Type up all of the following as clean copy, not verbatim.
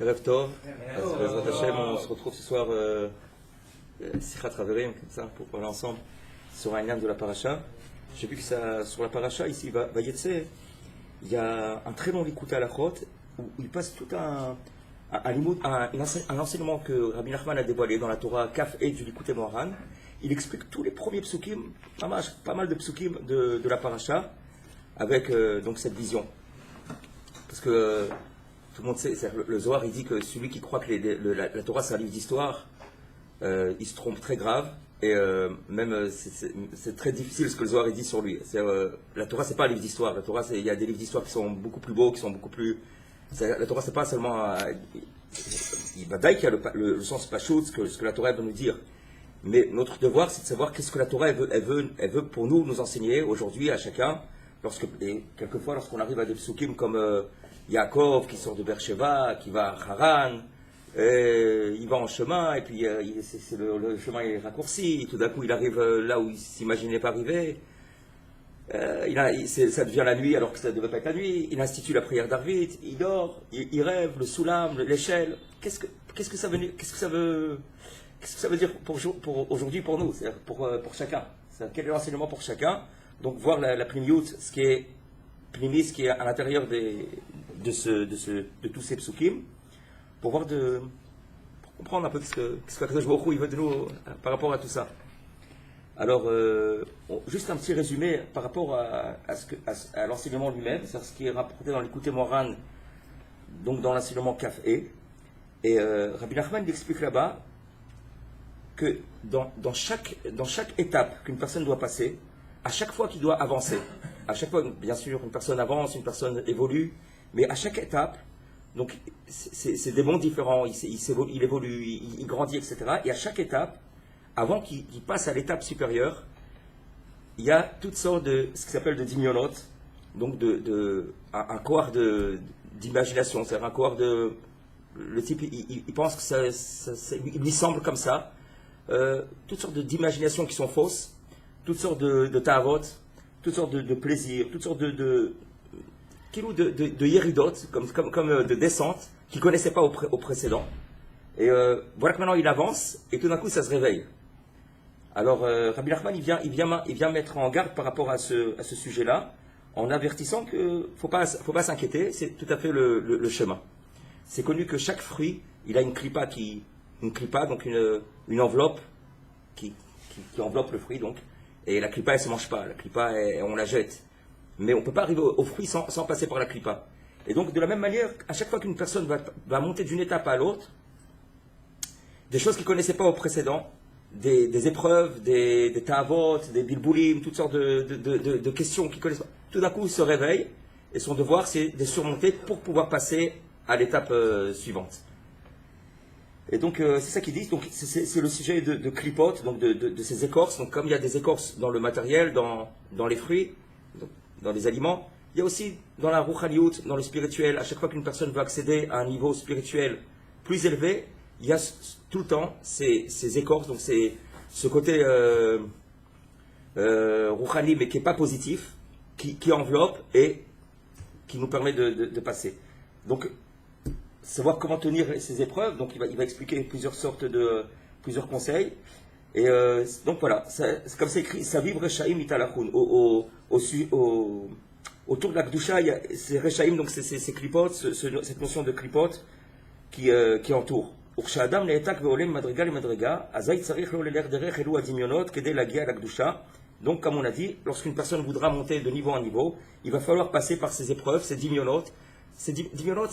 Erev Tov, Bezrat Hashem, on se retrouve ce soir Sichat Haverim, comme ça, pour parler ensemble sur un lien de la paracha. J'ai vu que ça, sur la paracha, ici, Vayetse, il y a un très long Likuta Halachot où il passe tout un enseignement que Rabbi Nachman a dévoilé dans la Torah Kaf et du Likuté Moharan. Il explique tous les premiers psukim, pas mal de psukim de la paracha, avec donc cette vision. Parce que tout le monde sait, le Zohar il dit que celui qui croit que la Torah c'est un livre d'histoire, il se trompe très grave, et même c'est très difficile ce que le Zohar il dit sur lui. La Torah c'est pas un livre d'histoire, la Torah il y a des livres d'histoire qui sont beaucoup plus beaux, qui sont beaucoup plus... La Torah c'est pas seulement... il va dire qu'il y a le sens pachout, ce que la Torah veut nous dire. Mais notre devoir c'est de savoir qu'est-ce que la Torah elle veut pour nous enseigner aujourd'hui à chacun, quelquefois lorsqu'on arrive à des psukim comme... Yaakov qui sort de Beersheba, qui va à Haran, il va en chemin, et puis le chemin est raccourci, et tout d'un coup il arrive là où il ne s'imaginait pas arriver. Ça devient la nuit alors que ça ne devait pas être la nuit. Il institue la prière d'Arvit, il dort, il rêve, le soulam, l'échelle. Qu'est-ce que ça veut dire pour aujourd'hui, pour nous, c'est-à-dire pour chacun. Quel est l'enseignement pour chacun? Donc voir la primiout, ce qui est à l'intérieur de tous ces psukim, pour comprendre un peu ce que Akadosh Baruch Hu veut de nous par rapport à tout ça. Alors, juste un petit résumé par rapport à l'enseignement lui-même, c'est ce qui est rapporté dans l'Écouté Moharan, donc dans l'enseignement Kaf et Rabbi Nachman explique là-bas que dans chaque étape qu'une personne doit passer, à chaque fois qu'il doit avancer, à chaque fois, bien sûr, une personne avance, une personne évolue, mais à chaque étape, donc c'est des mondes différents, il évolue, il grandit, etc. Et à chaque étape, avant qu'il passe à l'étape supérieure, il y a toutes sortes de ce qui s'appelle de dimionot, donc un cohort d'imagination, c'est-à-dire un cohort de... Le type, il pense que il lui semble comme ça, toutes sortes d'imagination qui sont fausses, toutes sortes de ta'avot, toutes sortes de plaisirs, toutes sortes de yéridotes, comme de descentes, qu'il ne connaissait pas au précédent. Et voilà que maintenant il avance, et tout d'un coup ça se réveille. Alors Rabbi Nachman il vient mettre en garde par rapport à ce sujet-là, en avertissant qu'il ne faut pas s'inquiéter, c'est tout à fait le chemin. C'est connu que chaque fruit, il a une clipa, donc une enveloppe qui enveloppe le fruit, donc. Et la clipa, elle ne se mange pas. La clipa, on la jette. Mais on ne peut pas arriver au fruit sans passer par la clipa. Et donc, de la même manière, à chaque fois qu'une personne va monter d'une étape à l'autre, des choses qu'il ne connaissait pas au précédent, des épreuves, des ta'avot, des bilboulim, toutes sortes de questions qu'il ne connaissait pas, tout d'un coup, il se réveille, et son devoir, c'est de surmonter pour pouvoir passer à l'étape suivante. Et donc, c'est ça qu'ils disent. Donc, c'est le sujet de clipote, donc de ces écorces. Donc, comme il y a des écorces dans le matériel, dans les fruits, dans les aliments, il y a aussi dans la rouchaniout, dans le spirituel. À chaque fois qu'une personne veut accéder à un niveau spirituel plus élevé, il y a tout le temps ces écorces. Donc, c'est ce côté rouchani, mais qui n'est pas positif, qui enveloppe et qui nous permet de passer. Donc, savoir comment tenir ces épreuves, donc il va expliquer plusieurs conseils. Et donc voilà, c'est comme c'est écrit, ça vibre Rechaim italachun. Autour de la Kedusha, il y a ces Rechaim, donc ces clipotes, cette notion de clipote qui entoure. Urshadam ne'etak ve'olem madriga lemadriga, azay tzarich lo leler derech elu adimionot kedei lagia à la Kedusha. Donc comme on a dit, lorsqu'une personne voudra monter de niveau en niveau, il va falloir passer par ces épreuves, ces dimionot. Ces dimionot,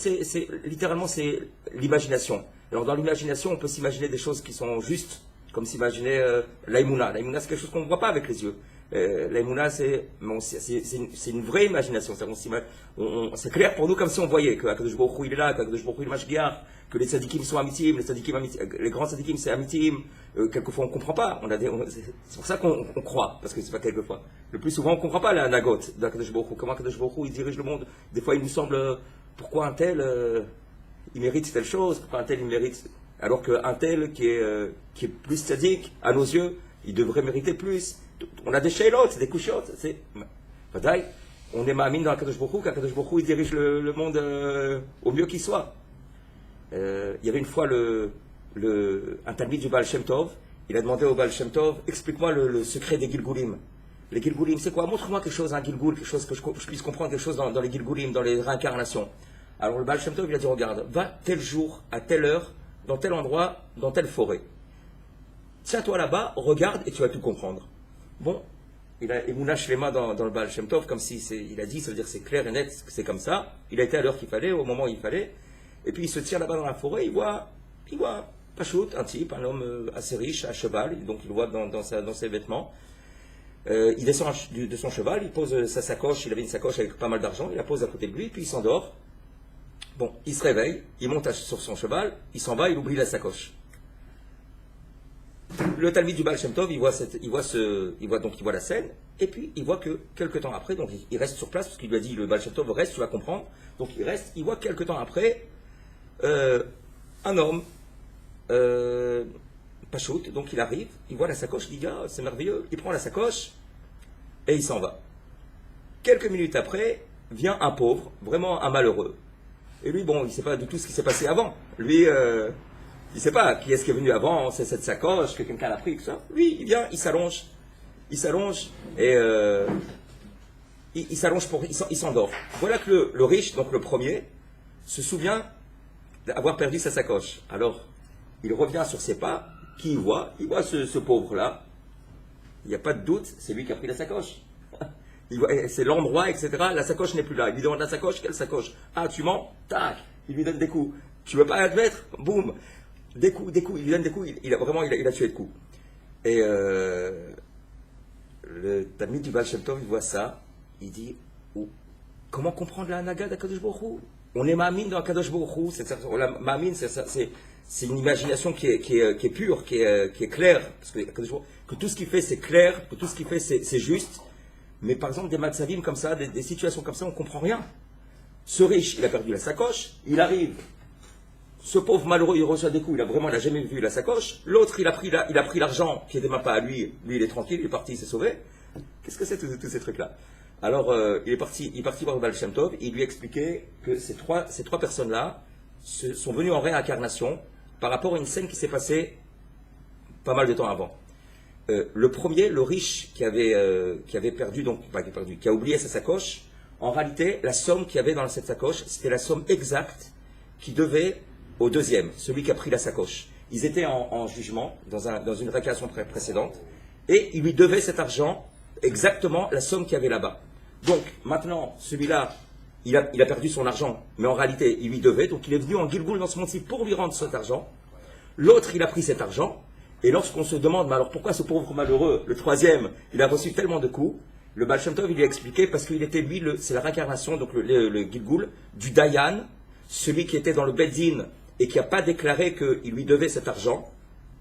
littéralement, c'est l'imagination. Alors, dans l'imagination, on peut s'imaginer des choses qui sont justes, comme s'imaginer l'aïmouna. L'aïmouna, c'est quelque chose qu'on ne voit pas avec les yeux. L'aïmouna, c'est une vraie imagination. C'est clair pour nous comme si on voyait que Akadosh Baruch Hu, il est là, qu'Akadosh Baruch Hu, il est mashgiach, que les tzadikim sont amitim, les grands tzadikim, c'est amitim. Quelquefois, on ne comprend pas. C'est pour ça qu'on croit, parce que c'est pas quelquefois. Le plus souvent, on ne comprend pas la nagot d'Akadosh Baruch Hu. Comment Akadosh Baruch Hu, il dirige le monde. Des fois, il nous semble, pourquoi un tel, il mérite telle chose, pourquoi un tel, il mérite... Alors qu'un tel qui est plus tzadik, à nos yeux, il devrait mériter plus. On a des shaylotes, des couchottes. On est ma'amine dans Akadosh Baruch Hu, qu'Akadosh Baruch Hu, il dirige le monde au mieux qu'il soit. Il y avait une fois un talmid du Baal Shem Tov. Il a demandé au Baal Shem Tov, explique-moi le secret des Gilgulim. Les Gilgulim, c'est quoi? Montre-moi quelque chose, un Gilgul, quelque chose que je puisse comprendre, quelque chose dans les Gilgulim, dans les réincarnations. Alors le Baal Shem Tov, il a dit, regarde, va tel jour, à telle heure, dans tel endroit, dans telle forêt. Tiens-toi là-bas, regarde et tu vas tout comprendre. Bon, il a Emouna Shlema dans le Baal Shem Tov, comme si il a dit, ça veut dire c'est clair et net, c'est comme ça. Il a été à l'heure qu'il fallait, au moment où il fallait. Et puis il se tient là-bas dans la forêt, il voit Pachout, un type, un homme assez riche, à cheval, donc il le voit dans ses vêtements. Il descend de son cheval, il pose sa sacoche, il avait une sacoche avec pas mal d'argent, il la pose à côté de lui, puis il s'endort. Bon, il se réveille, il monte sur son cheval, il s'en va, il oublie la sacoche. Le Talmid du Baal Shem Tov, il voit la scène, et puis il voit que quelques temps après, donc il reste sur place, parce qu'il lui a dit, le Baal Shem Tov reste, tu vas comprendre, donc il reste, il voit quelques temps après, un homme, Pachout, donc il arrive, il voit la sacoche, il dit, ah, c'est merveilleux, il prend la sacoche, et il s'en va. Quelques minutes après, vient un pauvre, vraiment un malheureux. Et lui, bon, il ne sait pas du tout ce qui s'est passé avant. Lui, il ne sait pas qui est-ce qui est venu avant, c'est cette sacoche, que quelqu'un l'a pris, tout ça. Lui, il vient, il s'allonge, et il s'allonge il s'endort. Voilà que le riche, donc le premier, se souvient d'avoir perdu sa sacoche. Alors, il revient sur ses pas, qui il voit ce pauvre-là. Il n'y a pas de doute, c'est lui qui a pris la sacoche. C'est l'endroit, etc. La sacoche n'est plus là. Il lui demande la sacoche, quelle sacoche? Ah, tu mens? Tac, il lui donne des coups. Tu veux pas admettre? Boum, des coups, il lui donne des coups. Il a tué de coups. Et le Talmid du Baal Shem Tov, il voit ça, il dit, comment comprendre la Hanaga d'Akadosh Baruch Hu? On est Ma'amin dans Akadosh Baruch Hu. Ma'amin, c'est une imagination qui est pure, qui est claire, parce que tout ce qu'il fait c'est clair, que tout ce qu'il fait c'est juste. Mais par exemple, des matzavim comme ça, des situations comme ça, on ne comprend rien. Ce riche, il a perdu la sacoche, il arrive, ce pauvre malheureux, il reçoit des coups, il n'a jamais vu la sacoche. L'autre, il a pris l'argent qui n'était même pas à lui, il est tranquille, il est parti, il s'est sauvé. Qu'est-ce que c'est tous ces trucs-là? Alors, il est parti voir le Baal Shem Tov, il lui a expliqué que ces trois personnes-là sont venues en réincarnation par rapport à une scène qui s'est passée pas mal de temps avant. Le premier, le riche qui avait perdu, donc pas qui a perdu, qui a oublié sa sacoche, en réalité, la somme qu'il y avait dans cette sacoche, c'était la somme exacte qui devait au deuxième, celui qui a pris la sacoche. Ils étaient en jugement dans une récréation précédente, et il lui devait cet argent, exactement la somme qu'il y avait là-bas. Donc maintenant, celui-là, il a perdu son argent, mais en réalité, il lui devait, donc il est venu en Gilgul dans ce monde-ci pour lui rendre cet argent. L'autre, il a pris cet argent. Et lorsqu'on se demande, mais alors pourquoi ce pauvre malheureux, le troisième, il a reçu tellement de coups, le Baal Shem Tov, il lui a expliqué, parce qu'il était lui, c'est la réincarnation, donc le Gilgul, du Dayan, celui qui était dans le Beddin et qui n'a pas déclaré qu'il lui devait cet argent.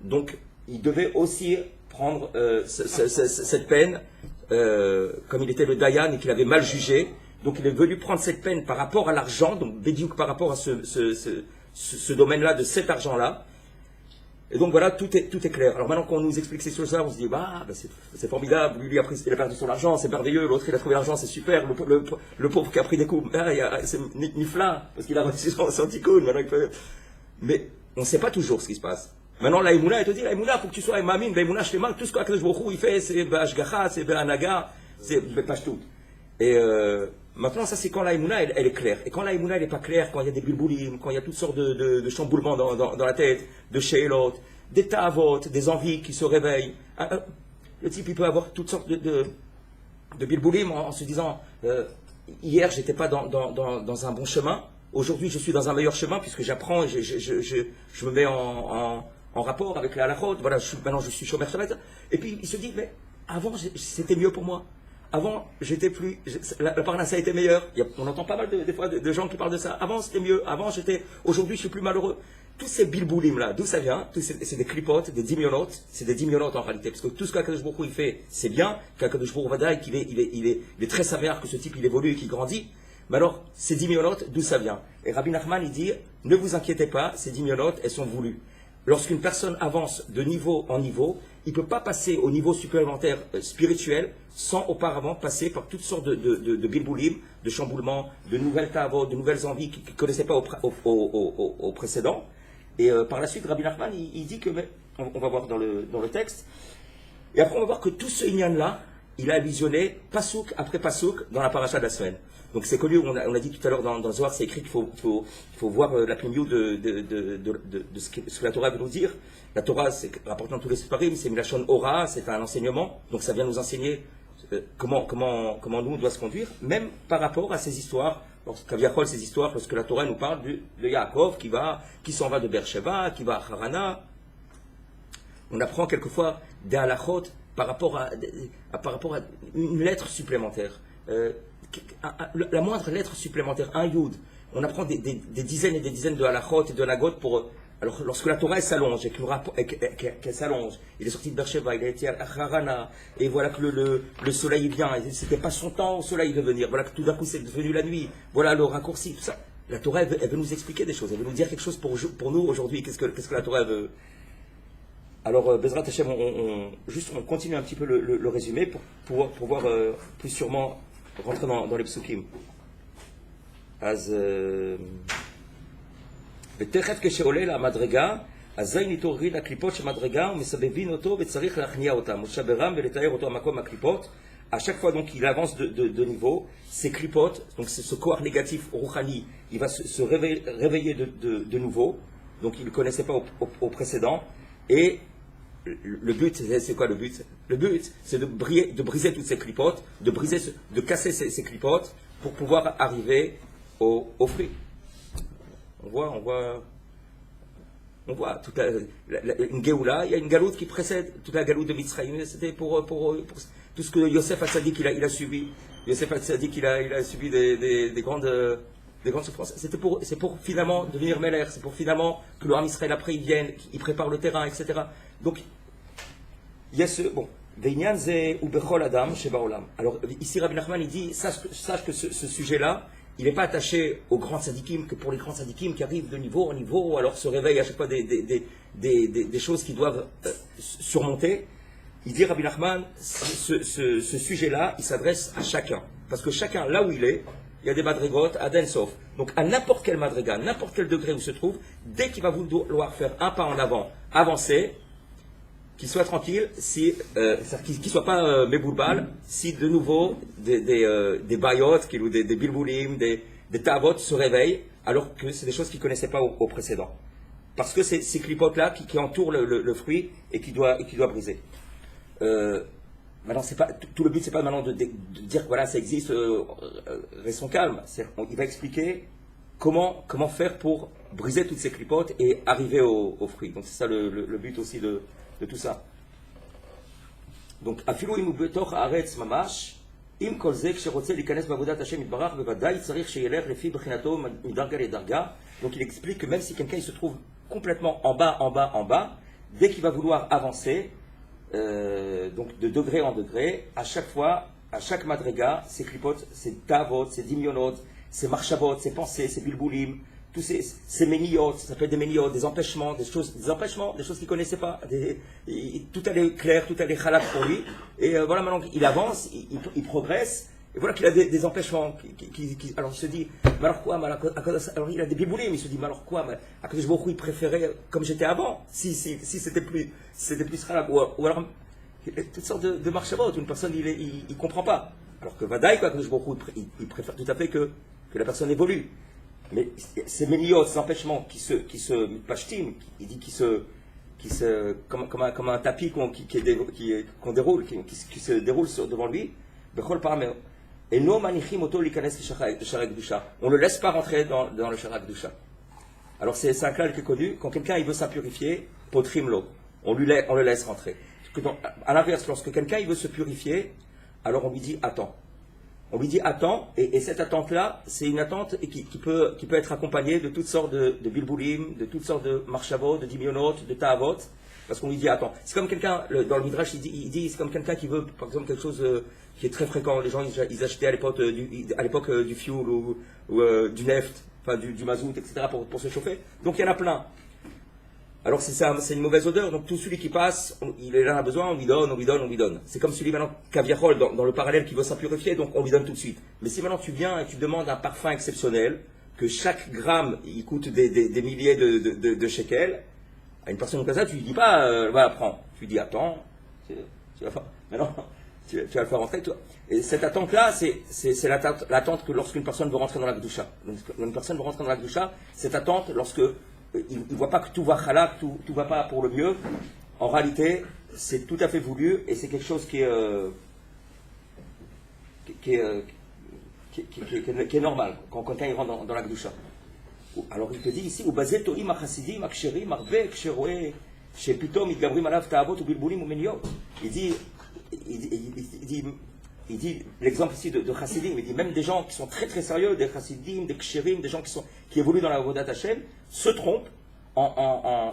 Donc, il devait aussi prendre cette peine, comme il était le Dayan et qu'il avait mal jugé. Donc, il est venu prendre cette peine par rapport à l'argent, donc Bédiouk par rapport à ce domaine-là, de cet argent-là. Et donc voilà, tout est clair. Alors maintenant qu'on nous explique ces choses-là, on se dit, c'est formidable, lui il a perdu son argent, c'est merveilleux, l'autre il a trouvé l'argent, c'est super, le pauvre qui a pris des coups, c'est nifla, parce qu'il a reçu son tikkun. Mais on ne sait pas toujours ce qui se passe. Maintenant la Emouna, elle te dit, la Emouna, il faut que tu sois Mamin, la Emouna, Shlema, tout ce qu'Akadosh Baruch Hu il fait, c'est B'ashgacha, c'est B'anaga, c'est B'pashtout. Et maintenant, ça c'est quand la Emouna elle est claire. Et quand la Emouna elle n'est pas claire, quand il y a des bulboulim, quand il y a toutes sortes de chamboulements dans la tête, de sheilot, des tavot, des envies qui se réveillent. Le type il peut avoir toutes sortes de bulboulim en se disant hier j'étais pas dans un bon chemin, aujourd'hui je suis dans un meilleur chemin puisque j'apprends, je me mets en rapport avec la halachot, voilà, maintenant je suis shomer Shabbat. Et puis il se dit mais avant c'était mieux pour moi. Avant, la parnassa était meilleure. On entend pas mal des fois de gens qui parlent de ça. Avant, c'était mieux. Aujourd'hui, je suis plus malheureux. Tous ces bilboulim-là, d'où ça vient? C'est des clipotes, des dimionotes. C'est des dimionotes en réalité. Parce que tout ce qu'Akadosh Baruch Hu il fait, c'est bien. Qu'Akadosh Baruch Hu vadaï, il est très savoir que ce type, il évolue et qu'il grandit. Mais alors, ces dimionotes, d'où ça vient? Et Rabbi Nachman, il dit, ne vous inquiétez pas, ces dimionotes, elles sont voulues. lorsqu'une personne avance de niveau en niveau, il ne peut pas passer au niveau supplémentaire spirituel sans auparavant passer par toutes sortes de bilboulim, de chamboulements, de nouvelles tavot, de nouvelles envies qu'il ne connaissait pas au précédent. Et par la suite, Rabbi Nachman, il dit que, on va voir dans le texte, et après on va voir que tout ce inyan-là, il a visionné pasouk après pasouk dans la paracha de la semaine. Donc c'est connu, on a dit tout à l'heure dans le Zohar, c'est écrit qu'il faut voir la pléniou de ce que la Torah veut nous dire. La Torah, c'est rapportant tous les séparim, c'est Milachon Ora, c'est un enseignement, donc ça vient nous enseigner comment nous on doit se conduire, même par rapport à ces histoires, Kaviachol, ces histoires, lorsque la Torah nous parle de Yaakov qui s'en va de Beersheba, qui va à Harana. On apprend quelquefois des halachot par rapport à une lettre supplémentaire. La moindre lettre supplémentaire, un yud. On apprend des dizaines et des dizaines de halachot et de halagot pour. Alors, lorsque la Torah s'allonge et qu'elle s'allonge, il est sorti de Beersheba, il a été à Harana, et voilà que le soleil vient, et c'était pas son temps au soleil de venir, voilà que tout d'un coup c'est devenu la nuit, voilà le raccourci, tout ça. La Torah, elle veut nous expliquer des choses, elle veut nous dire quelque chose pour nous aujourd'hui. Qu'est-ce que la Torah veut? Alors, Bezrat Hashem, on continue un petit peu le résumé pour pouvoir plus sûrement rentrer dans les psukim. ותכף כשעולה למדרגה, אזי נתעוררים הקליפות של מדרגה ומסבבים אותו וצריך להכניע אותם, ולשברם ולתאר אותו המקום הקליפות. À chaque fois donc il avance de niveau, ces clipotes, donc ce corps négatif rouhani, il va se réveiller de nouveau, donc il ne le connaissait pas au précédent, et le but, c'est quoi le but? Le but, c'est de briser toutes ces clipotes, de casser ces clipotes pour pouvoir arriver au fruit. On voit toute une Géoula, il y a une galoute qui précède toute la galoute de Mitzrayim. C'était pour tout ce que Yosef Hatzadik il a subi. Yosef Hatzadik il a subi des grandes souffrances. C'est pour finalement devenir Meler, c'est pour finalement que le Ham Israël après il vienne, il prépare le terrain, etc. Donc il y a ce bon. Alors ici Rabbi Nachman il dit sache que ce sujet-là, il n'est pas attaché aux grands tzadikim que pour les grands tzadikim qui arrivent de niveau en niveau, alors se réveillent à chaque fois des choses qui doivent surmonter. Il dit Rabbi Nachman, ce sujet-là, il s'adresse à chacun. Parce que chacun, là où il est, il y a des madrigotes à Densof. Donc à n'importe quel madriga, n'importe quel degré où il se trouve, dès qu'il va vouloir faire un pas en avant, avancer, qu'il soit tranquille, qu'il ne soit pas méboulbal, si de nouveau des bayotes ou des bilboulim, des tavot se réveillent, alors que c'est des choses qu'il ne connaissait pas au précédent. Parce que c'est ces clipotes-là qui entourent le fruit et qui doit briser. Maintenant, tout le but, c'est pas maintenant de dire que voilà, ça existe, restons calmes. Il va expliquer comment faire pour briser toutes ces clipotes et arriver au fruit. Donc c'est ça le but aussi de tout ça. Donc, afilou im betoch haaretz mamash, im kol ze כשרוצה להיכנס בעבודת השם יתברך, בוודאי צריך שילך לפי בחינתו מדרגה לדרגה. Donc, il explique que même si quelqu'un il se trouve complètement en bas, dès qu'il va vouloir avancer, donc de degré en degré, à chaque fois, à chaque madrega, ses clipotes, ses tavot, ses dimionot, ses marchavot, ses pensées, ses bilboulim, tous ces méniotes, ça s'appelle des méniotes, des empêchements, des choses qu'il ne connaissait pas. Tout allait clair, tout allait halak pour lui. Et voilà, maintenant il avance, il progresse, et voilà qu'il a des empêchements. Alors il se dit, mais alors quoi, alors il a des biboulim, il se dit, mais alors quoi, Akadosh Baruch Hu, il préférait comme j'étais avant, si c'était plus halak, ou alors toutes sortes de marchavot, une personne il ne comprend pas. Alors que Vadaï, Akadosh Baruch Hu, il préfère tout à fait que la personne évolue. Mais ces méniotes, ces empêchements qui se pashtim, il dit comme un tapis qu'on déroule, qui se déroule devant lui, et non manichim auto likanes sharek dusha. On ne le laisse pas rentrer dans le sharek dusha. Alors c'est un clal qui est connu, quand quelqu'un il veut s'impurifier, potrimlo, on le laisse rentrer. À l'inverse, lorsque quelqu'un il veut se purifier, alors on lui dit attends. On lui dit attends, et cette attente-là, c'est une attente qui peut être accompagnée de toutes sortes de bilboulim, de toutes sortes de marchavot, de dimionot, de ta'avot, parce qu'on lui dit attends. C'est comme quelqu'un, dans le Midrash, il dit c'est comme quelqu'un qui veut, par exemple, quelque chose qui est très fréquent. Les gens, ils achetaient à l'époque du fuel ou du neft, enfin du mazout, etc., pour se chauffer. Donc il y en a plein. Alors c'est une mauvaise odeur, donc tout celui qui passe, il en a besoin, on lui donne, on lui donne, on lui donne. C'est comme celui maintenant, Caviarol, dans le parallèle, qui veut s'en purifier, donc on lui donne tout de suite. Mais si maintenant tu viens et tu demandes un parfum exceptionnel, que chaque gramme, il coûte des milliers de shekels, à une personne comme ça, tu lui dis pas, voilà, prends. Tu lui dis, attends, tu vas faire, maintenant, tu vas le faire rentrer, toi. Et cette attente-là, c'est l'attente que lorsqu'une personne veut rentrer dans la Kedusha. Donc, une personne veut rentrer dans la Kedusha, cette attente, lorsque il ne voit pas que tout va halak, tout va pas pour le mieux, en réalité, c'est tout à fait voulu et c'est quelque chose qui est normal quand quelqu'un il rentre dans la Kedusha. Alors il te dit ici, ובזה טועים החסידים הכשרים הרבה כשרואה שפתאום מתגברים עליו תאוות ובלבולים ומניות. Il dit l'exemple ici de chassidim, il dit même des gens qui sont très très sérieux, des chassidim, des kshérim, des gens qui évoluent dans la Avodat Hashem, se trompent en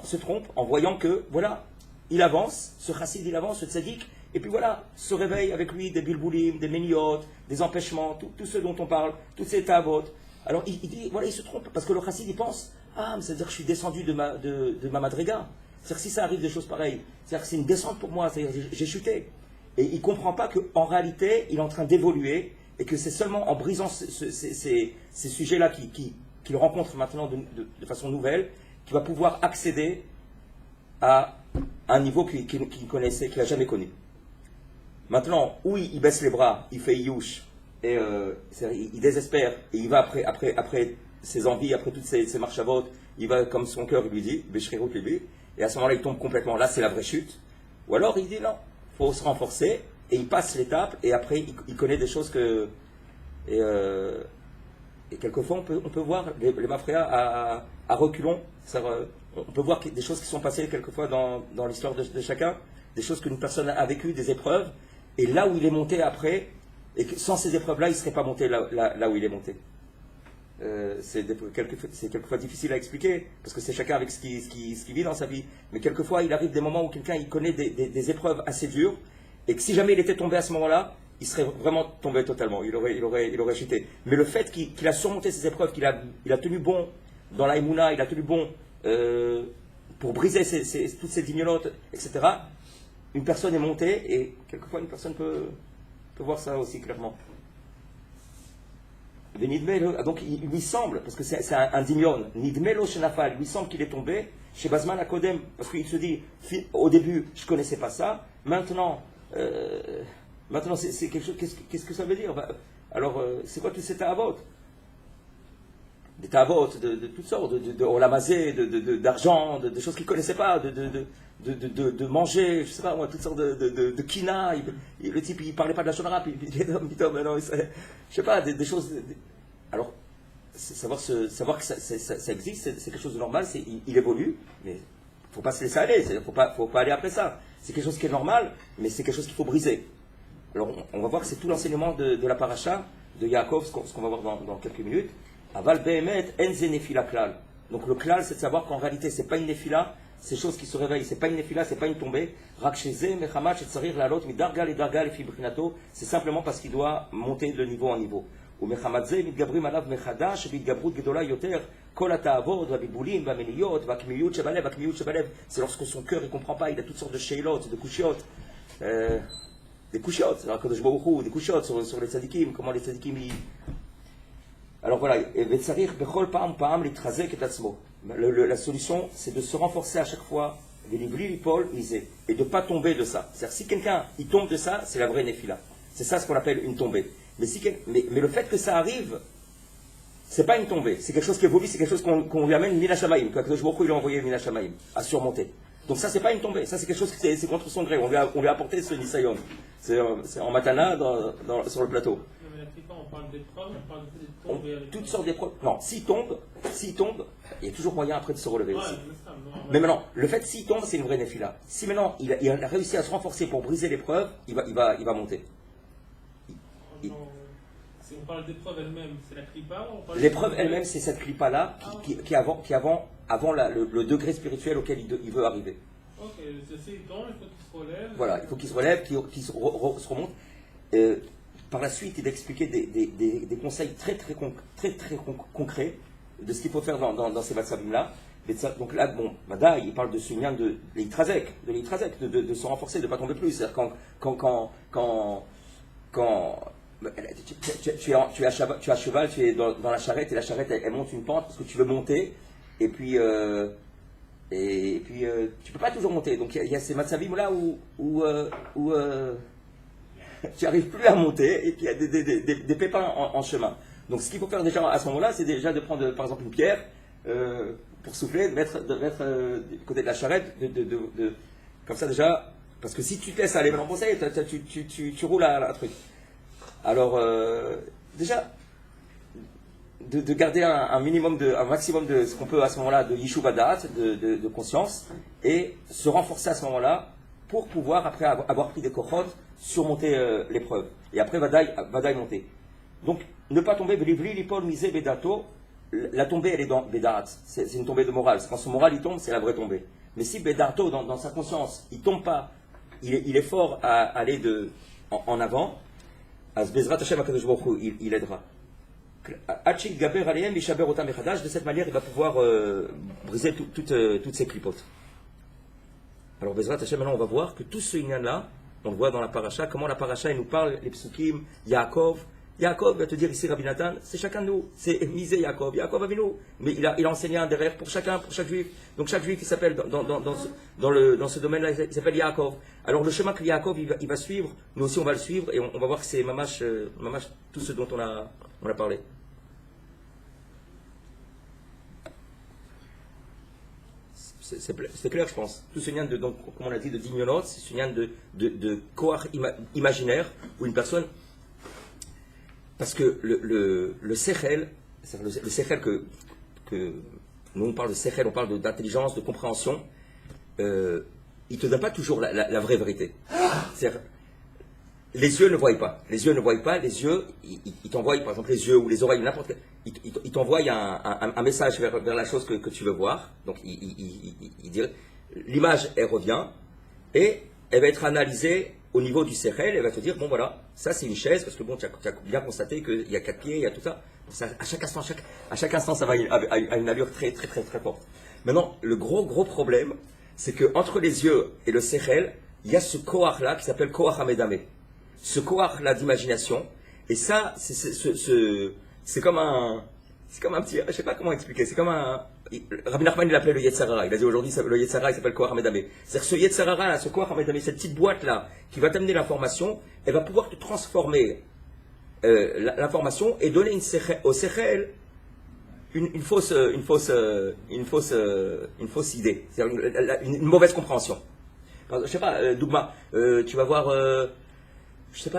voyant que, voilà, il avance, ce chassid il avance, ce tzaddik, et puis voilà, se réveille avec lui des bilboulim, des méniotes, des empêchements, tout ce dont on parle, toutes ces tavot. Alors il dit, voilà, il se trompe, parce que le chassid il pense, ah, mais c'est-à-dire que je suis descendu de ma madriga. C'est-à-dire que si ça arrive des choses pareilles, c'est-à-dire que c'est une descente pour moi, c'est-à-dire que j'ai chuté. Et il ne comprend pas qu'en réalité, il est en train d'évoluer, et que c'est seulement en brisant ces sujets-là qu'il rencontre maintenant de façon nouvelle, qu'il va pouvoir accéder à un niveau qu'il connaissait, qu'il n'a jamais connu. Maintenant, où il baisse les bras, il fait youch, et il désespère, et il va après ses envies, après toutes ses marches à vote, il va comme son cœur il lui dit, Béchirut lui, et à ce moment-là il tombe complètement, là c'est la vraie chute. Ou alors il dit non, il faut se renforcer, et il passe l'étape, et après il connaît des choses que... Et quelquefois on peut voir les mafréas à reculons, on peut voir des choses qui sont passées quelquefois dans l'histoire de chacun, des choses qu'une personne a vécues, des épreuves, et là où il est monté après, et que sans ces épreuves-là, il ne serait pas monté là où il est monté. C'est quelquefois difficile à expliquer, parce que c'est chacun avec ce qu'il vit dans sa vie. Mais quelquefois, il arrive des moments où quelqu'un il connaît des épreuves assez dures, et que si jamais il était tombé à ce moment-là, il serait vraiment tombé totalement, il aurait chuté. Mais le fait qu'il a surmonté ces épreuves, qu'il a tenu bon dans la Emouna, il a tenu bon pour briser toutes ces dignolotes, etc., une personne est montée, et quelquefois une personne peut voir ça aussi clairement. Donc il lui semble, parce que c'est un dignon, Nidmelo Shenafal, il lui semble qu'il est tombé chez Bazman Akodem, parce qu'il se dit, au début, je ne connaissais pas ça, maintenant c'est quelque chose, qu'est-ce que ça veut dire? Alors, c'est quoi tous ces ta'avot? Des ta'avot de toutes sortes, de olamazé, d'argent, de choses qu'il ne connaissait pas, de manger, je ne sais pas moi, toutes sortes de kina. Le type, il ne parlait pas de la shonara, puis il dit, non, je ne sais pas, des choses. Alors, savoir que ça existe, c'est quelque chose de normal, il évolue, mais il ne faut pas se laisser aller, il ne faut pas aller après ça. C'est quelque chose qui est normal, mais c'est quelque chose qu'il faut briser. Alors, on va voir que c'est tout l'enseignement de la paracha de Yaakov, ce qu'on va voir dans quelques minutes. Aval behemet enze nefila klal. Donc le klal, c'est de savoir qu'en réalité, c'est pas une nefila, ces choses qui se réveillent, c'est pas une nefila, c'est pas une tombée. Raksheze mechamat shetzarir lalot midarga ledarga lefi brinato. C'est simplement parce qu'il doit monter de niveau en niveau. Ou mechamatze mitgabrim alav mechadash vitgabrut gedola yoter kol ha'ta'avot v'abibulim v'ameniyot v'akmiyut shebalev v'akmiyut shebalev. C'est lorsque son cœur il comprend pas, il a toutes sortes de sheilot, de kushiot. Des couchiottes, des couchiottes sur les tzadikim, comment les tzadikim y... Alors voilà, la solution c'est de se renforcer à chaque fois, et de ne pas tomber de ça. C'est-à-dire si quelqu'un il tombe de ça, c'est la vraie nefila. C'est ça ce qu'on appelle une tombée. Mais le fait que ça arrive, c'est pas une tombée, c'est quelque chose qui évolue, c'est quelque chose qu'on lui amène Mina Shamaim, que Akadosh Baruch Hu il a envoyé Mina Shamaim à surmonter. Donc ça c'est pas une tombée, ça c'est quelque chose qui c'est contre son gré, on lui a apporté ce Nisayon. C'est en matana sur le plateau. Non mais la plupart on parle d'épreuves, on parle de tomber. Toutes sortes d'épreuves. Non, s'il tombe, il y a toujours moyen après de se relever aussi. Ça, mais maintenant, le fait s'il tombe, c'est une vraie nefila. Si maintenant il a réussi à se renforcer pour briser l'épreuve, il va monter. Si on parle d'épreuve elle-même, c'est la clipa ou on parle l'épreuve elle-même, c'est cette clipa-là qui avant le degré spirituel auquel il veut arriver. Ok, ceci étant, il faut qu'il se relève. Voilà, il faut qu'il se relève, qu'il se remonte. Par la suite, il va expliquer des conseils très concrets de ce qu'il faut faire dans ces vatsavim-là. Donc là, bon, Mada, il parle de ce lien de l'itrazek, de se renforcer, de ne pas tomber plus. C'est-à-dire quand tu es à cheval, tu es dans la charrette, et la charrette, elle monte une pente parce que tu veux monter, et puis tu peux pas toujours monter. Donc il y a ces matzavim là où tu n'arrives plus à monter, et puis il y a des pépins en chemin. Donc ce qu'il faut faire déjà à ce moment-là, c'est déjà de prendre par exemple une pierre pour souffler, de mettre du côté de la charrette, comme ça déjà, parce que si tu te laisses aller dans le conseil, tu roules à un truc. Alors déjà, de garder un maximum de ce qu'on peut à ce moment-là, de yishuvadat, de conscience, et se renforcer à ce moment-là pour pouvoir, après avoir pris des kochot, surmonter l'épreuve. Et après, vadaï monter. Donc, ne pas tomber, v'livli, lipol, misé, bedato. La tombée, elle est dans Bédart, c'est une tombée de morale. Quand son moral il tombe, c'est la vraie tombée. Mais si Bédarto, dans sa conscience, il tombe pas, il est fort à aller en avant, il aidera. De cette manière, il va pouvoir briser toutes ces clipotes. Alors, Bezrat Hashem, maintenant, on va voir que tout ce lien-là, on le voit dans la paracha, comment la paracha, elle nous parle, les psukim, Yaakov va te dire ici, Rabbi Nathan, c'est chacun de nous, c'est misé Yaakov Avinu, mais il a enseigné un derrière pour chaque juif. Donc chaque juif qui s'appelle dans ce domaine-là, il s'appelle Yaakov. Alors le chemin que Yaakov il va suivre, nous aussi on va le suivre, et on va voir que c'est mamash tout ce dont on a parlé. C'est clair, je pense. Tout ce lien donc, comme on a dit, de dignonot, c'est ce lien de koach imaginaire, où une personne. Parce que le sechel, le sechel que nous on parle de sechel, on parle d'intelligence, de compréhension, il ne te donne pas toujours la vraie vérité. C'est-à-dire, les yeux ne voient pas. Les yeux, ils t'envoient, par exemple, les yeux ou les oreilles, n'importe quel. Ils t'envoient un message vers la chose que tu veux voir. Donc, l'image, elle revient et elle va être analysée au niveau du sechel, elle va te dire, bon voilà, ça c'est une chaise, parce que bon, tu as bien constaté qu'il y a 4 pieds, il y a tout ça. À chaque instant, ça va à une allure très, très, très, très forte. Maintenant, le gros problème, c'est qu'entre les yeux et le sechel, il y a ce koach-là qui s'appelle koach hamedame. Ce koach-là d'imagination, et ça, c'est comme un petit, je sais pas comment expliquer, c'est comme un. Rabbi Nachman il l'appelait le Yetzarara. Il a dit aujourd'hui le Yetzarara il s'appelle Koach Hamedame. C'est-à-dire que ce Yetzarara là, ce Koach Hamedame, cette petite boîte là qui va t'amener l'information, elle va pouvoir te transformer l'information et donner au Sechel une fausse idée, c'est-à-dire une mauvaise compréhension. Je sais pas, Dougma, tu vas voir, tu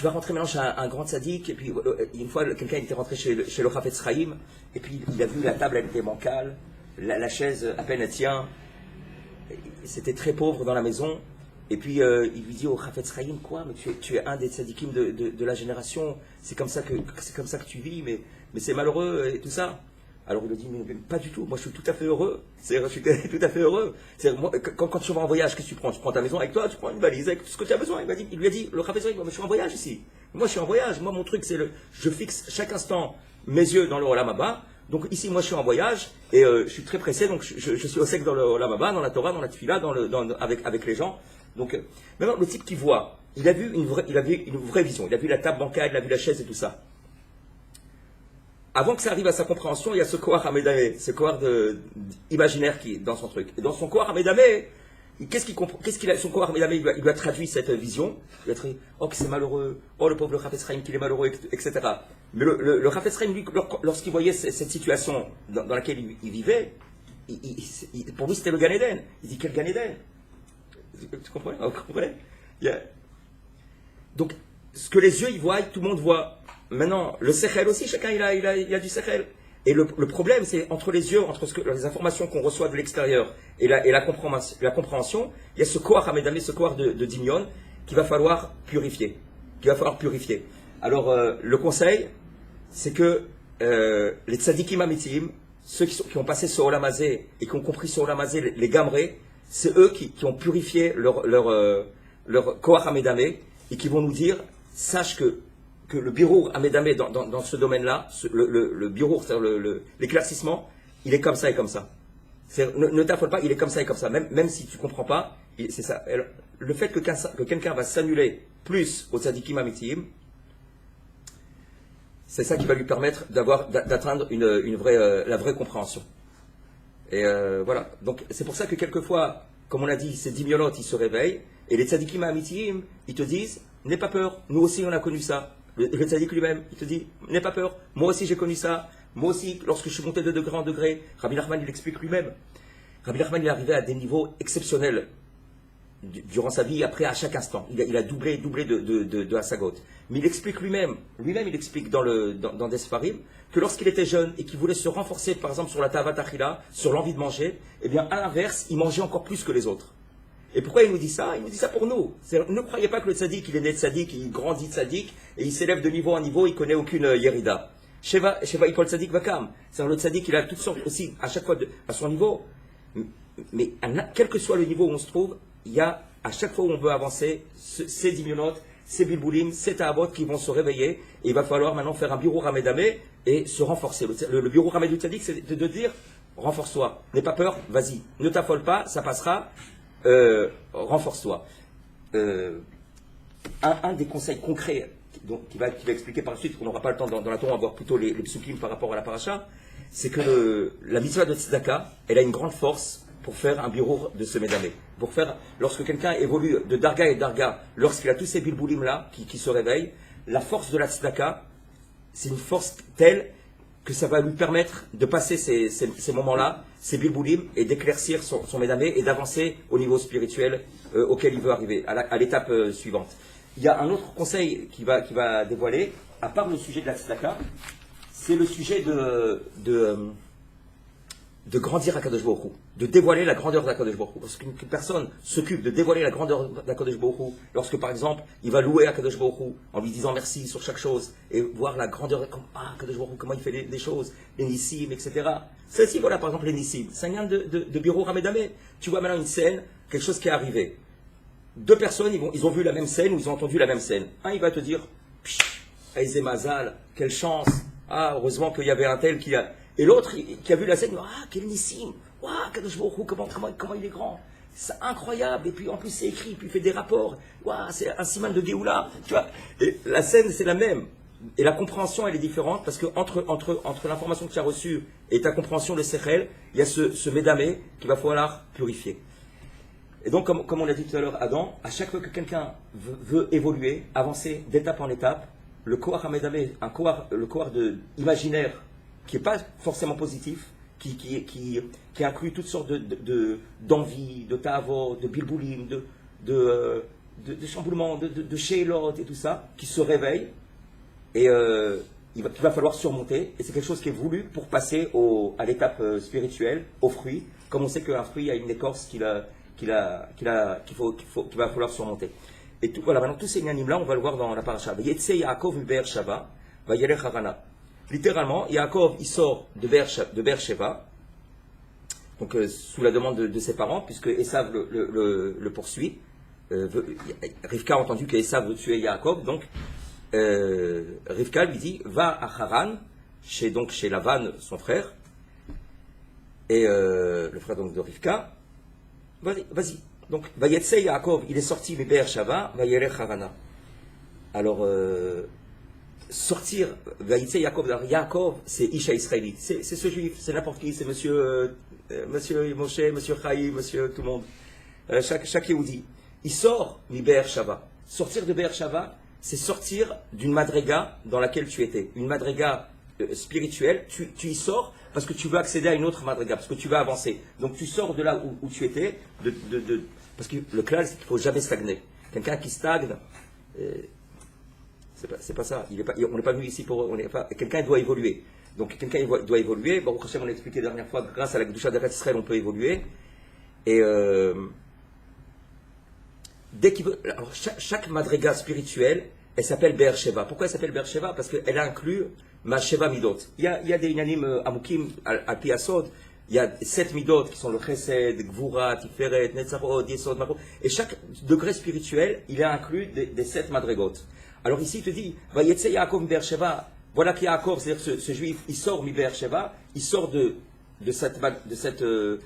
vas rentrer maintenant chez un grand tzaddik, et puis une fois, quelqu'un était rentré chez le Chafetz Chaim, et puis il a vu la table, elle était bancale, la chaise à peine elle tient, c'était très pauvre dans la maison, et puis il lui dit au Chafetz Chaim, quoi, mais tu es un des tzaddikim de la génération, c'est comme ça que tu vis, mais c'est malheureux et tout ça. Alors il lui dit, mais pas du tout, moi je suis tout à fait heureux. Je suis tout à fait heureux. Moi, quand tu vas en voyage, qu'est-ce que tu prends? Tu prends ta maison avec toi, tu prends une valise avec tout ce que tu as besoin. Il lui a dit, le Chafetz Chaim, je suis en voyage ici. Moi je suis en voyage, moi mon truc c'est je fixe chaque instant mes yeux dans le Olam Haba. Donc ici moi je suis en voyage et je suis très pressé, donc je suis au sec dans le Olam Haba, dans la Torah, dans la Tefila, avec les gens. Donc maintenant le type qui voit, il a vu une vraie vision, il a vu la table bancale, il a vu la chaise et tout ça. Avant que ça arrive à sa compréhension, il y a ce koach hamedame, ce koach imaginaire qui est dans son truc. Et dans son koach hamedame, qu'est-ce qu'il a, son koach hamedame, il lui a traduit cette vision. Il lui a traduit, oh que c'est malheureux, oh le pauvre Chafetz Chaim qu'il est malheureux, etc. Mais le Chafetz Chaim, lui, lorsqu'il voyait cette situation dans laquelle il vivait, pour lui c'était le Gan Eden. Il dit, quel Gan Eden? Tu comprenez? Vous comprenez? Donc, ce que les yeux ils voient, tout le monde voit. Maintenant, le sechel aussi, chacun il a du sechel. Et le problème, c'est entre les yeux, entre les informations qu'on reçoit de l'extérieur et la compréhension, il y a ce koach hamedame, ce koach de Dimion, qu'il va falloir purifier. Alors, le conseil, c'est que les tzadikim amitim, ceux qui ont passé sur Olam Hazé et qui ont compris sur Olam Hazé les gamrés, c'est eux qui ont purifié leur koach hamedame et qui vont nous dire, sache que le birour Hamedame dans ce domaine-là, le birour, c'est-à-dire l'éclaircissement, il est comme ça et comme ça. Ne t'affole pas, il est comme ça et comme ça. Même si tu ne comprends pas, c'est ça. Alors, le fait que quelqu'un va s'annuler plus au tzadikim amitim, c'est ça qui va lui permettre d'atteindre la vraie compréhension. Et voilà. Donc c'est pour ça que quelquefois, comme on a dit, ces dimionotes, ils se réveillent, et les tzadikim amitim, ils te disent, n'aie pas peur, nous aussi on a connu ça. Le tzadik lui-même, il te dit, n'aie pas peur, moi aussi j'ai connu ça. Moi aussi, lorsque je suis monté de degré en degré, Rabbi Nachman, il explique lui-même. Rabbi Nachman, il est arrivé à des niveaux exceptionnels durant sa vie, après à chaque instant. Il a doublé de Hasagot. Mais il explique lui-même il explique dans des Sfarim, que lorsqu'il était jeune et qu'il voulait se renforcer, par exemple, sur la Tavat Achila, sur l'envie de manger, eh bien, à l'inverse, il mangeait encore plus que les autres. Et pourquoi il nous dit ça? Il nous dit ça pour nous. Ne croyez pas que le tzaddik, il est né de tzaddik, il grandit de tzaddik, et il s'élève de niveau en niveau, il connaît aucune yerida. Sheva Ipol Tzadik Vakam. C'est le tzaddik, il a toutes sortes aussi, à chaque fois à son niveau. Mais quel que soit le niveau où on se trouve, il y a, à chaque fois où on veut avancer, ces dimionotes, ces bilboulim, ces taabot qui vont se réveiller, et il va falloir maintenant faire un bureau ramedamé et se renforcer. Le bureau ramed du tzaddik, c'est de dire, renforce-toi, n'aie pas peur, vas-y, ne t'affole pas, ça passera, renforce-toi. Un des conseils concrets qui va expliquer par la suite, qu'on n'aura pas le temps dans la Torah, on va voir plutôt les psukim par rapport à la paracha, c'est que la mitzvah de tzedaka, elle a une grande force pour faire un bureau de ce médamé. Lorsque quelqu'un évolue de darga et darga, lorsqu'il a tous ces bilboulim là qui se réveillent, la force de la tzedaka, c'est une force telle que ça va lui permettre de passer ces moments-là, ces bilboulim, et d'éclaircir son médamé et d'avancer au niveau spirituel auquel il veut arriver, à l'étape suivante. Il y a un autre conseil qui va dévoiler, à part le sujet de la tzedaka, c'est le sujet de grandir à Kadosh Baruch Hu, de dévoiler la grandeur d'Akadosh Baruch Hu. Lorsqu'une personne s'occupe de dévoiler la grandeur d'Akadosh Baruch Hu, lorsque par exemple il va louer Akadosh Baruch Hu en lui disant merci sur chaque chose et voir la grandeur, Akadosh Baruch Hu, comment il fait des choses, les nissim, etc. Celle-ci, voilà par exemple les nissim, c'est un lien de bureau Ramedamé. Tu vois maintenant une scène, quelque chose qui est arrivé. Deux personnes, ils ont vu la même scène ou ils ont entendu la même scène. Un, il va te dire, Aïzé Mazal, quelle chance, heureusement qu'il y avait un tel qui a. Et l'autre, qui a vu la scène, quel nissim, Kadosh Baruch Hu, comment il est grand, c'est incroyable, et puis en plus c'est écrit, puis il fait des rapports, c'est un siman de Géoula, tu vois, et la scène c'est la même, et la compréhension elle est différente, parce que entre l'information que tu as reçue et ta compréhension de Sechel, il y a ce médamé qu'il va falloir purifier. Et donc, comme on l'a dit tout à l'heure, Adam, à chaque fois que quelqu'un veut évoluer, avancer d'étape en étape, le Kohar Hamedamé, le Kohar imaginaire, qui n'est pas forcément positif, qui inclut toutes sortes d'envies, de ta'avot, de bilboulim, de chamboulements, de sheilot et tout ça, qui se réveille, et qu'il va falloir surmonter, et c'est quelque chose qui est voulu pour passer à l'étape spirituelle, au fruit, comme on sait qu'un fruit a une écorce qu'il va falloir surmonter. Et voilà, maintenant tous ces inanimes-là, on va le voir dans la paracha. Yetse Yaakov mi Be'er Sheva, vayelech Harana. Littéralement, Yaakov, il sort de Be'er Sheva, donc sous la demande de ses parents, puisque Esav le poursuit. Rivka a entendu que Esav veut tuer Yaakov, donc Rivka lui dit, va à Haran, chez Lavan, son frère, et le frère donc de Rivka, vas-y. Donc, Vayetse Yaakov, il est sorti de Be'er Sheva, Vayelech Harana. Alors, sortir, Vayetse Yaakov, c'est Isha Israélite, c'est ce juif, c'est n'importe qui, c'est monsieur Moshe, monsieur Chaïm, monsieur tout le monde, chaque Yehudi. Il sort de Be'er Sheva. Sortir de Be'er Sheva, c'est sortir d'une madrega dans laquelle tu étais, une madrega spirituelle, tu y sors parce que tu veux accéder à une autre madrega, parce que tu veux avancer. Donc tu sors de là où tu étais, parce que le clal, c'est qu'il ne faut jamais stagner. Quelqu'un qui stagne, c'est pas ça. On n'est pas venu ici pour. Quelqu'un doit évoluer. Donc quelqu'un doit évoluer. Bon, on l'a expliqué la dernière fois, grâce à la Kedusha d'Eretz Israël, on peut évoluer. Et dès qu'il veut. Alors, chaque madrega spirituelle, elle s'appelle Be'er Sheva. Pourquoi elle s'appelle Be'er Sheva? Parce qu'elle inclut ma Sheva Midot. Il y a des inanim amukim al pi Asod. Il y a 7 midot qui sont le Chesed, Gvura, Tiferet, Netzarot, Yesod, Makro. Et chaque degré spirituel, il est inclus des 7 madrigot. Alors ici, il te dit, Vayetse Yaakov mi Be'er Sheva. Voilà qui Yaakov, c'est-à-dire ce juif, il sort mi Be'er Sheva, il sort de de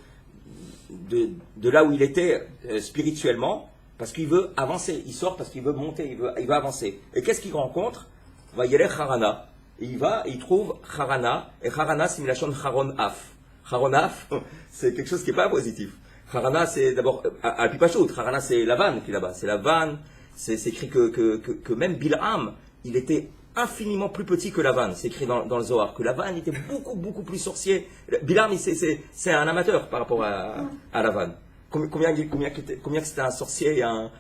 là où il était spirituellement, parce qu'il veut avancer. Il sort parce qu'il veut monter, il veut avancer. Et qu'est-ce qu'il rencontre? Va y aller Harana. Et il va, et il trouve Harana. Et Harana, c'est une lachon Haron Af. Haron Af, c'est quelque chose qui n'est pas positif. Harana, c'est d'abord, à Pipachout, Harana, c'est la vanne qui est là-bas. C'est la vanne. C'est écrit que même Bilham, il était infiniment plus petit que la vanne. C'est écrit dans le Zohar, que la vanne était beaucoup plus sorcier. Bilham, c'est un amateur par rapport à la vanne. Combien que c'était un sorcier, un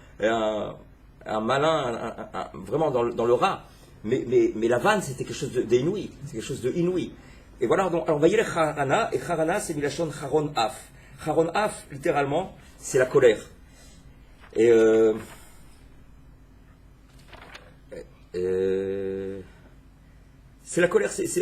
malin, vraiment dans le rat. Mais la vanne, c'était quelque chose d'inouï. C'est quelque chose d'inouï. Et voilà, donc, alors, on va y aller Harana, et Harana, c'est Milachon Haron Af. Haron Af, littéralement, c'est la colère. Et c'est la colère, c'est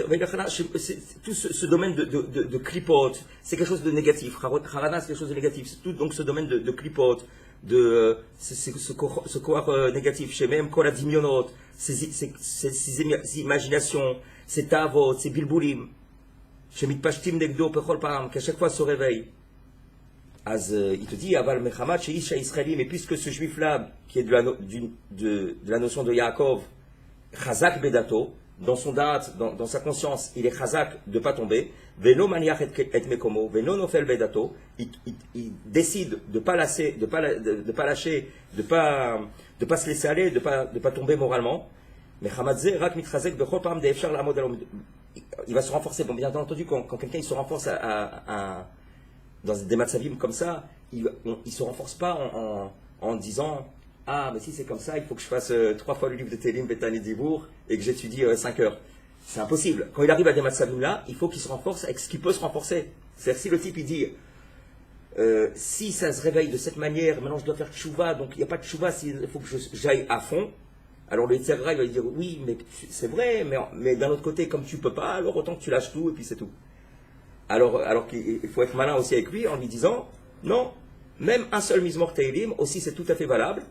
tout ce domaine de clipote, c'est quelque chose de négatif. Harana, c'est quelque chose de négatif. C'est tout donc ce domaine de clipote, de ce corps négatif. Chez même Kol Adimionot, ces imaginations, ces tavot, ces bilboulim, chez Mitpashtim Negdo, Pechol Param, qui à chaque fois se réveille. Il te dit, Aval Mechamat, chez Isha Israéli, mais puisque ce juif-là, qui est de la notion de Yaakov, Chazak Bedato, dans son date, dans sa conscience, il est Chazak de ne pas tomber, Veno Maniach et Mekomo, Veno Nofel Bedato, il décide de ne pas lâcher, de pas se laisser aller, de pas tomber moralement. Mais Hamadze, Rak Mitchazek, Bechol Param de Efshar Lamod Alom, il va se renforcer. Bon, bien entendu, quand quelqu'un il se renforce dans des matzavim comme ça, il ne se renforce pas en disant ah, mais si c'est comme ça, il faut que je fasse 3 fois le livre de Télim, Betani Dibour, et que j'étudie 5 heures. C'est impossible. Quand il arrive à des matzavim là, il faut qu'il se renforce avec ce qui peut se renforcer. C'est-à-dire si le type il dit si ça se réveille de cette manière, maintenant je dois faire tchouva, donc il n'y a pas de tchouva, il faut que j'aille à fond. Alors le Yitzhak il va dire oui, mais c'est vrai, mais d'un autre côté, comme tu peux pas, alors autant que tu lâches tout et puis c'est tout. Alors qu'il faut être malin aussi avec lui en lui disant non, même un seul Mizmor Teilim aussi c'est tout à fait valable.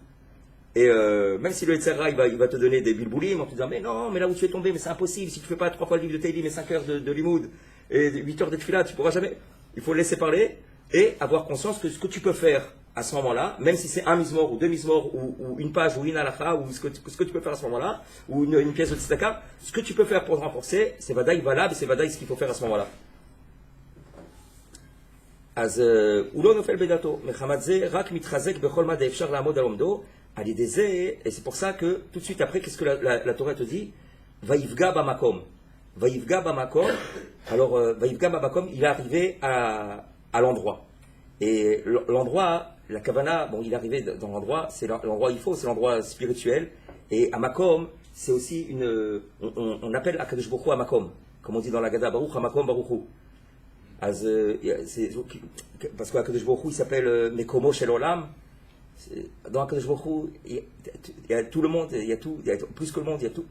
Et même si le Yitzhak il va te donner des bilboulim en te disant mais non, mais là où tu es tombé, mais c'est impossible, si tu fais pas 3 fois le livre de Teilim et 5 heures de limoud et 8 heures de tefila, tu pourras jamais. Il faut le laisser parler et avoir conscience que ce que tu peux faire à ce moment-là, même si c'est un Mizmor ou 2 Mizmor ou une page ou une halakha ou ce que tu peux faire à ce moment-là, ou une pièce de tzedaka, ce que tu peux faire pour te renforcer, c'est vadaï valable, c'est vadaï ce qu'il faut faire à ce moment-là. אז הוא לא נופל בדעתו, מחמת זה רק מתחזק בכל מה דאפשר לעמוד על עומדו, על ידי זה, et c'est pour ça que tout de suite après, qu'est-ce que la Torah te dit? ויפגע במקום. ויפגע במקום, alors ויפגע במקום, il est arrivé à l'endroit. Et l'endroit, la Kavana, bon, il est arrivé dans l'endroit, c'est l'endroit il faut, c'est l'endroit spirituel, et à Makom, c'est aussi on appelle Akadosh Baruch Hu à Makom, comme on dit dans la Gada, Baruch HaMakom Baruch Hu. Parce qu'Akadosh Baruch Hu, il s'appelle Mekomo Shel Olam. Dans Akadosh Baruch Hu, il y a tout le monde, il y a plus que le monde, il y a tout.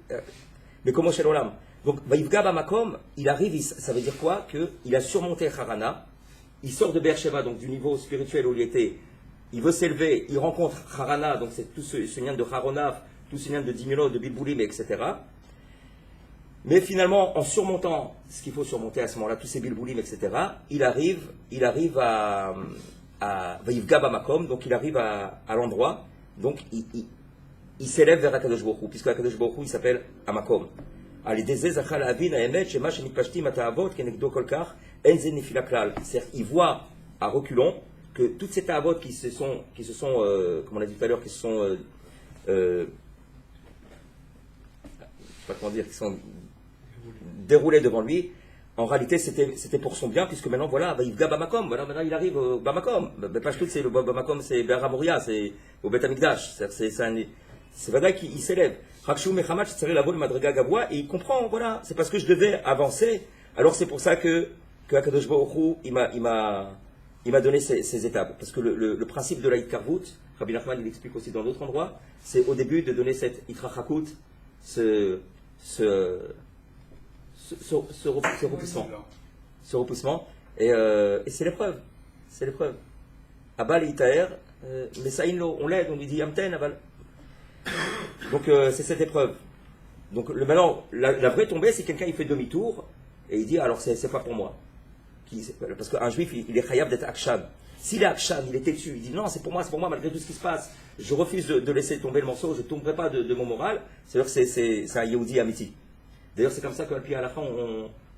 Mekomo Shel Olam. Donc, Vaïvga Bamakom, il arrive, ça veut dire quoi? Qu'il a surmonté Harana, il sort de Beersheba, donc du niveau spirituel où il était, il veut s'élever, il rencontre Harana, donc c'est tout ce lien de Haronaf, tout ce lien de Dimino, de Bilboulim, etc. Mais finalement, en surmontant ce qu'il faut surmonter à ce moment-là, tous ces bilboulim, etc., il arrive à Vaïvga Bamakom, donc il arrive à l'endroit, donc il s'élève vers Akadosh Baruch Hu, puisque Akadosh Baruch Hu, il s'appelle Amakom. C'est-à-dire, il voit à reculons que toutes ces ta'avot qui se sont, comme on l'a dit tout à l'heure, qui se sont, pas comment dire, qui sont déroulés devant lui, en réalité c'était pour son bien, puisque maintenant voilà, Vaïvga Bamakom, voilà, maintenant il arrive au Bamakom. Pas tout, c'est le Bamakom, c'est Be'ar HaMoria, c'est au Beth Amikdash, c'est vrai qu'il s'élève. Rakshu Mechamat, c'est la vol Madriga Gavoua, et il comprend, voilà, c'est parce que je devais avancer, alors c'est pour ça que Akadosh Baruch Hu, il m'a donné ces étapes. Parce que le principe de la Hitkarvut, Rabbi Nachman il explique aussi dans d'autres endroits, c'est au début de donner cette Hitrachakut, ce repoussement, et c'est l'épreuve. C'est l'épreuve. Abal Itaer, mais ça on l'aide, on lui dit Yamten, Abal. Donc c'est cette épreuve. Donc maintenant, la vraie tombée, c'est quelqu'un il fait demi-tour et il dit alors c'est pas pour moi. parce qu'un juif, il est chayav d'être akshan. S'il est akshan, il est têtu, il dit non, c'est pour moi, malgré tout ce qui se passe, je refuse de laisser tomber le morceau, je ne tomberai pas de mon moral, c'est-à-dire que c'est un Yehudi amiti. D'ailleurs, c'est comme ça qu'à la fin,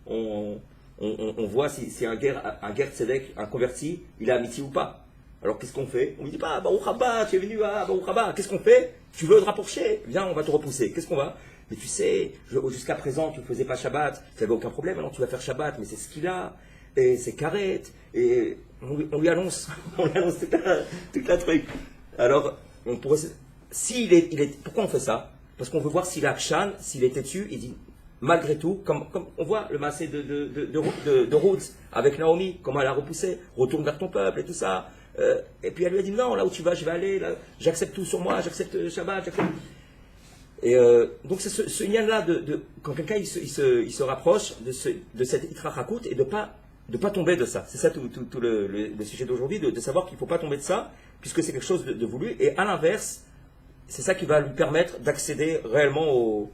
on voit si un guerre tzedek, un converti, il est amiti ou pas. Alors qu'est-ce qu'on fait? On lui dit pas, Baruch haba, tu es venu à Baruch haba. Qu'est-ce qu'on fait? Tu veux te rapprocher? Viens, on va te repousser. Qu'est-ce qu'on va? Mais tu sais, jusqu'à présent, tu ne faisais pas Shabbat, tu n'avais aucun problème, maintenant tu vas faire Shabbat, mais c'est ce qu'il a, et c'est carré, et on lui annonce, toute la truc. Alors, pourquoi on fait ça? Parce qu'on veut voir s'il a Akshan, s'il est têtu, il dit, malgré tout, comme on voit le massé de Ruth avec Naomi, comment elle a repoussé, retourne vers ton peuple et tout ça. Et puis elle lui a dit, non, là où tu vas, je vais aller, là, j'accepte tout sur moi, j'accepte Shabbat, j'accepte... Et donc c'est ce lien-là quand quelqu'un il se rapproche de cette Itra Hakut et de pas tomber de ça. C'est ça tout le sujet d'aujourd'hui, de savoir qu'il ne faut pas tomber de ça, puisque c'est quelque chose de voulu. Et à l'inverse, c'est ça qui va lui permettre d'accéder réellement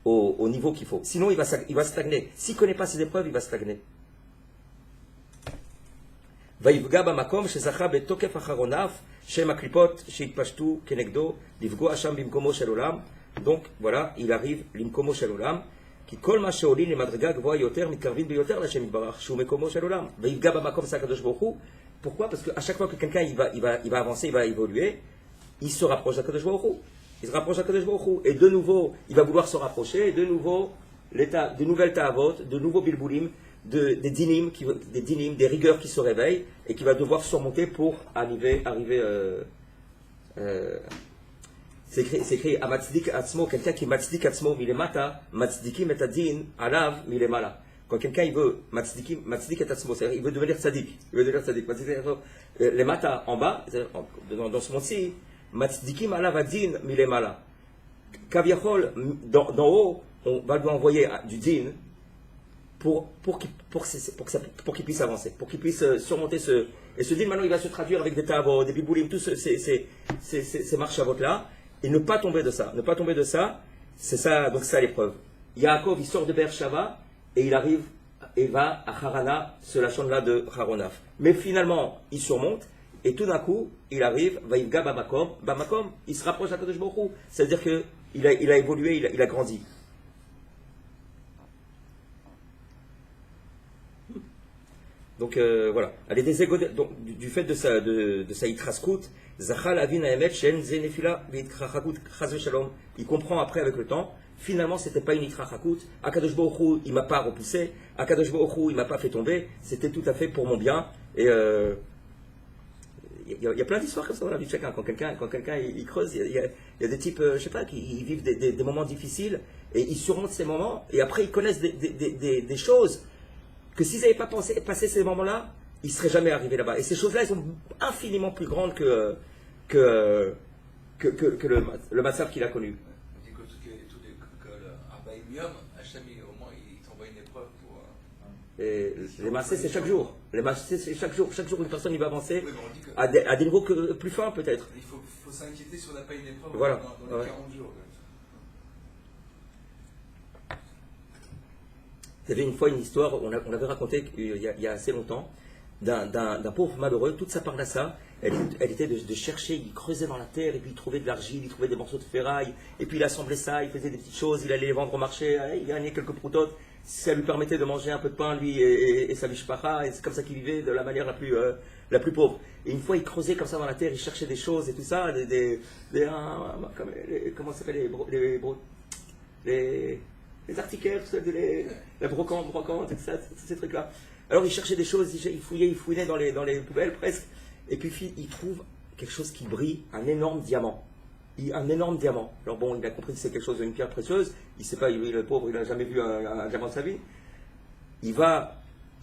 au niveau qu'il faut. Sinon, il va stagner. S'il ne connaît pas ses épreuves, il va stagner. ויפגע במקום שזכה בתוקף אחרונף שם הקליפות שהתפשטו כנגדו לפגוע שם במקומו של עולם. Donc voilà, il arrive למקומו של עולם, כי כל מה שעולים למדרגה גבוהה יותר מתקרבים ביותר לשם יתברך שהוא מקומו של עולם. ויפגע במקום זה הקדוש ברוך הוא. Pourquoi? Parce qu'à chaque fois que quelqu'un il va avancer, il va évoluer, il se rapproche d'Akadosh Baruch Hu. Il se rapproche d'Akadosh Baruch Hu. Et de nouveau, il va vouloir se rapprocher, et de nouveau, de nouvelles ta'avot, de nouveaux bilboulim, des dinim, des rigueurs qui se réveillent et qui va devoir surmonter pour arriver c'est écrit à Matzdik Atzmo, quelqu'un qui Matzdik Atzmo milemata, Matzdikim et Adin alav milemala. Quand quelqu'un il veut Matzdik et Atzmo, c'est-à-dire il veut devenir tzaddik, les mata en bas, dans ce monde-ci, Matzdikim alav Adin milemala. Kaviachol, d'en haut, on va lui envoyer du din pour qu'il puisse avancer, pour qu'il puisse surmonter et ce din. Maintenant il va se traduire avec des tavos, des biboulim, tous ces marchavot-là, et ne pas tomber de ça, c'est ça, donc c'est ça l'épreuve. Yaakov il sort de Beershava et il arrive et va à Harana, ce lachon-là de Haronaf. Mais finalement il surmonte et tout d'un coup il arrive, Vaïvga Bamakom, il se rapproche d'Akadosh Baruch Hu, c'est-à-dire qu'il a évolué, il a grandi. Donc voilà, elle est des égos, donc du fait de sa itraskut, Zachal Avin Haemet Shen Zenefila Vitrachakut Chazve Shalom. Il comprend après avec le temps, finalement c'était pas une itrachakut, Akadosh Baruch Hu il m'a pas repoussé, Akadosh Baruch Hu il m'a pas fait tomber, c'était tout à fait pour mon bien. Et il y a plein d'histoires comme ça dans la vie de chacun. Quand quelqu'un il creuse, il y a des types, je sais pas, qui vivent des moments difficiles et ils surmontent ces moments et après ils connaissent des choses que s'ils n'avaient pas passé ces moments-là, ils ne seraient jamais arrivés là-bas. Et ces choses-là, elles sont infiniment plus grandes que le massacre qu'il a connu. On dit que l'Arbaïm, Hachem, au moins, il t'envoie une épreuve pour... Et les massés, c'est chaque jour. Les massés, c'est chaque jour. Chaque jour, une personne il va avancer oui, que à des niveaux plus fins, peut-être. Il faut s'inquiéter si on n'a pas une épreuve voilà. dans les 40 jours. Il y avait une fois une histoire, on avait raconté il y a assez longtemps, d'un pauvre malheureux, toute sa parnassa, elle était de chercher, il creusait dans la terre, et puis il trouvait de l'argile, il trouvait des morceaux de ferraille, et puis il assemblait ça, il faisait des petites choses, il allait les vendre au marché, il gagnait quelques proutotes, ça lui permettait de manger un peu de pain, lui et sa mishpacha, et c'est comme ça qu'il vivait de la manière la plus pauvre. Et une fois il creusait comme ça dans la terre, il cherchait des choses et tout ça, comment ça s'appelle les articles, la brocante, tout ça, ces trucs-là. Alors il cherchait des choses, il fouillait dans les poubelles presque, et puis il trouve quelque chose qui brille, un énorme diamant. Alors bon, il a compris que c'est quelque chose d'une pierre précieuse, il sait pas, le pauvre, il n'a jamais vu un diamant de sa vie. Il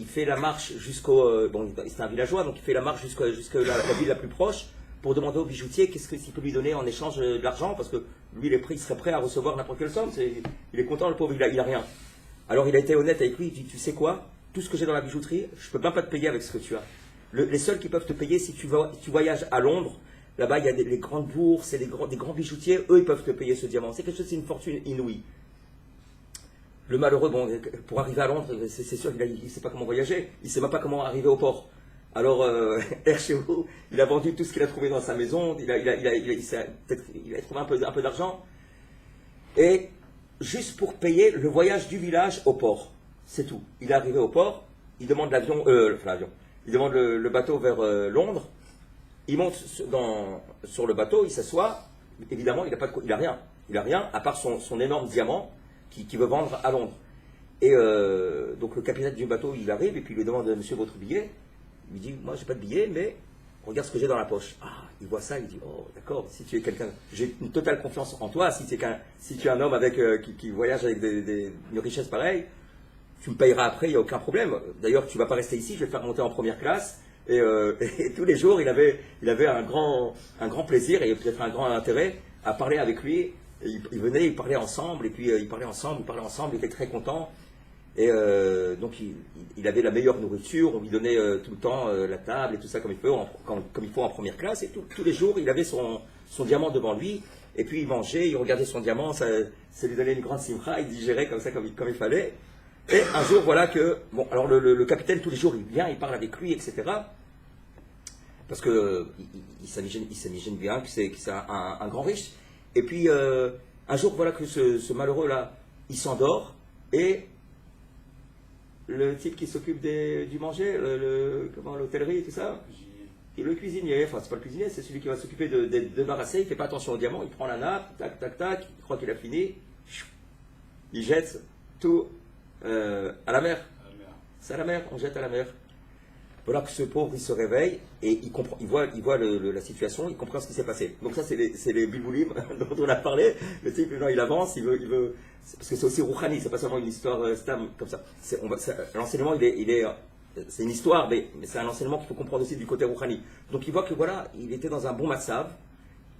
fait la marche jusqu'au... bon, c'est un villageois, donc il fait la marche jusqu'à la ville la plus proche, pour demander au bijoutier qu'est-ce qu'il peut lui donner en échange de l'argent, parce que lui, il serait prêt à recevoir n'importe quelle somme, il est content, le pauvre, il a rien. Alors il a été honnête avec lui, il dit, tu sais quoi, tout ce que j'ai dans la bijouterie, je ne peux même pas te payer avec ce que tu as. Les seuls qui peuvent te payer, si tu voyages à Londres, là-bas il y a les grandes bourses et des grands bijoutiers, eux ils peuvent te payer ce diamant. C'est quelque chose, c'est une fortune inouïe. Le malheureux, bon, pour arriver à Londres, c'est sûr qu'il ne sait pas comment voyager, il ne sait même pas comment arriver au port. Alors, Air Chevaux, il a vendu tout ce qu'il a trouvé dans sa maison, il a trouvé un peu d'argent, et juste pour payer le voyage du village au port. C'est tout. Il est arrivé au port, il demande il demande le bateau vers Londres, il monte sur le bateau, il s'assoit, évidemment, il n'a rien. Il n'a rien, à part son énorme diamant qu'il veut vendre à Londres. Et donc le capitaine du bateau, il arrive et puis il lui demande, monsieur, votre billet? Il lui dit, moi, j'ai pas de billet, mais regarde ce que j'ai dans la poche. Ah, il voit ça, il dit, oh, d'accord, si tu es quelqu'un, j'ai une totale confiance en toi, si tu es un homme qui voyage avec une richesse pareille, tu me payeras après, il n'y a aucun problème. D'ailleurs, tu ne vas pas rester ici, je vais te faire monter en première classe. Et tous les jours, il avait un grand plaisir et peut-être un grand intérêt à parler avec lui. Et il venait, il parlait ensemble, et puis il parlait ensemble, il était très content. Et donc il avait la meilleure nourriture, on lui donnait tout le temps la table et tout ça comme il faut en première classe. Et tous les jours, il avait son diamant devant lui. Et puis il mangeait, il regardait son diamant, ça lui donnait une grande simra, il digérait comme ça, comme il fallait. Et un jour, voilà que, bon, alors le capitaine, tous les jours, il vient, il parle avec lui, etc. Parce que il s'imagine bien que c'est un grand riche. Et puis, un jour, voilà que ce malheureux-là, il s'endort, et le type qui s'occupe du manger, l'hôtellerie et tout ça, et le cuisinier, enfin, c'est pas le cuisinier, c'est celui qui va s'occuper de débarrasser, il fait pas attention au diamant, il prend la nappe, tac, tac, tac, il croit qu'il a fini, il jette tout à la mer. C'est à la mer, on jette à la mer. Voilà que ce pauvre, il se réveille et il voit la situation, il comprend ce qui s'est passé. Donc ça, c'est les bilboulim dont on a parlé. Le type, non, il avance, il veut parce que c'est aussi rouhani, c'est pas seulement une histoire stam comme ça. L'enseignement, c'est une histoire, mais c'est un enseignement qu'il faut comprendre aussi du côté rouhani. Donc il voit que voilà, il était dans un bon matzav.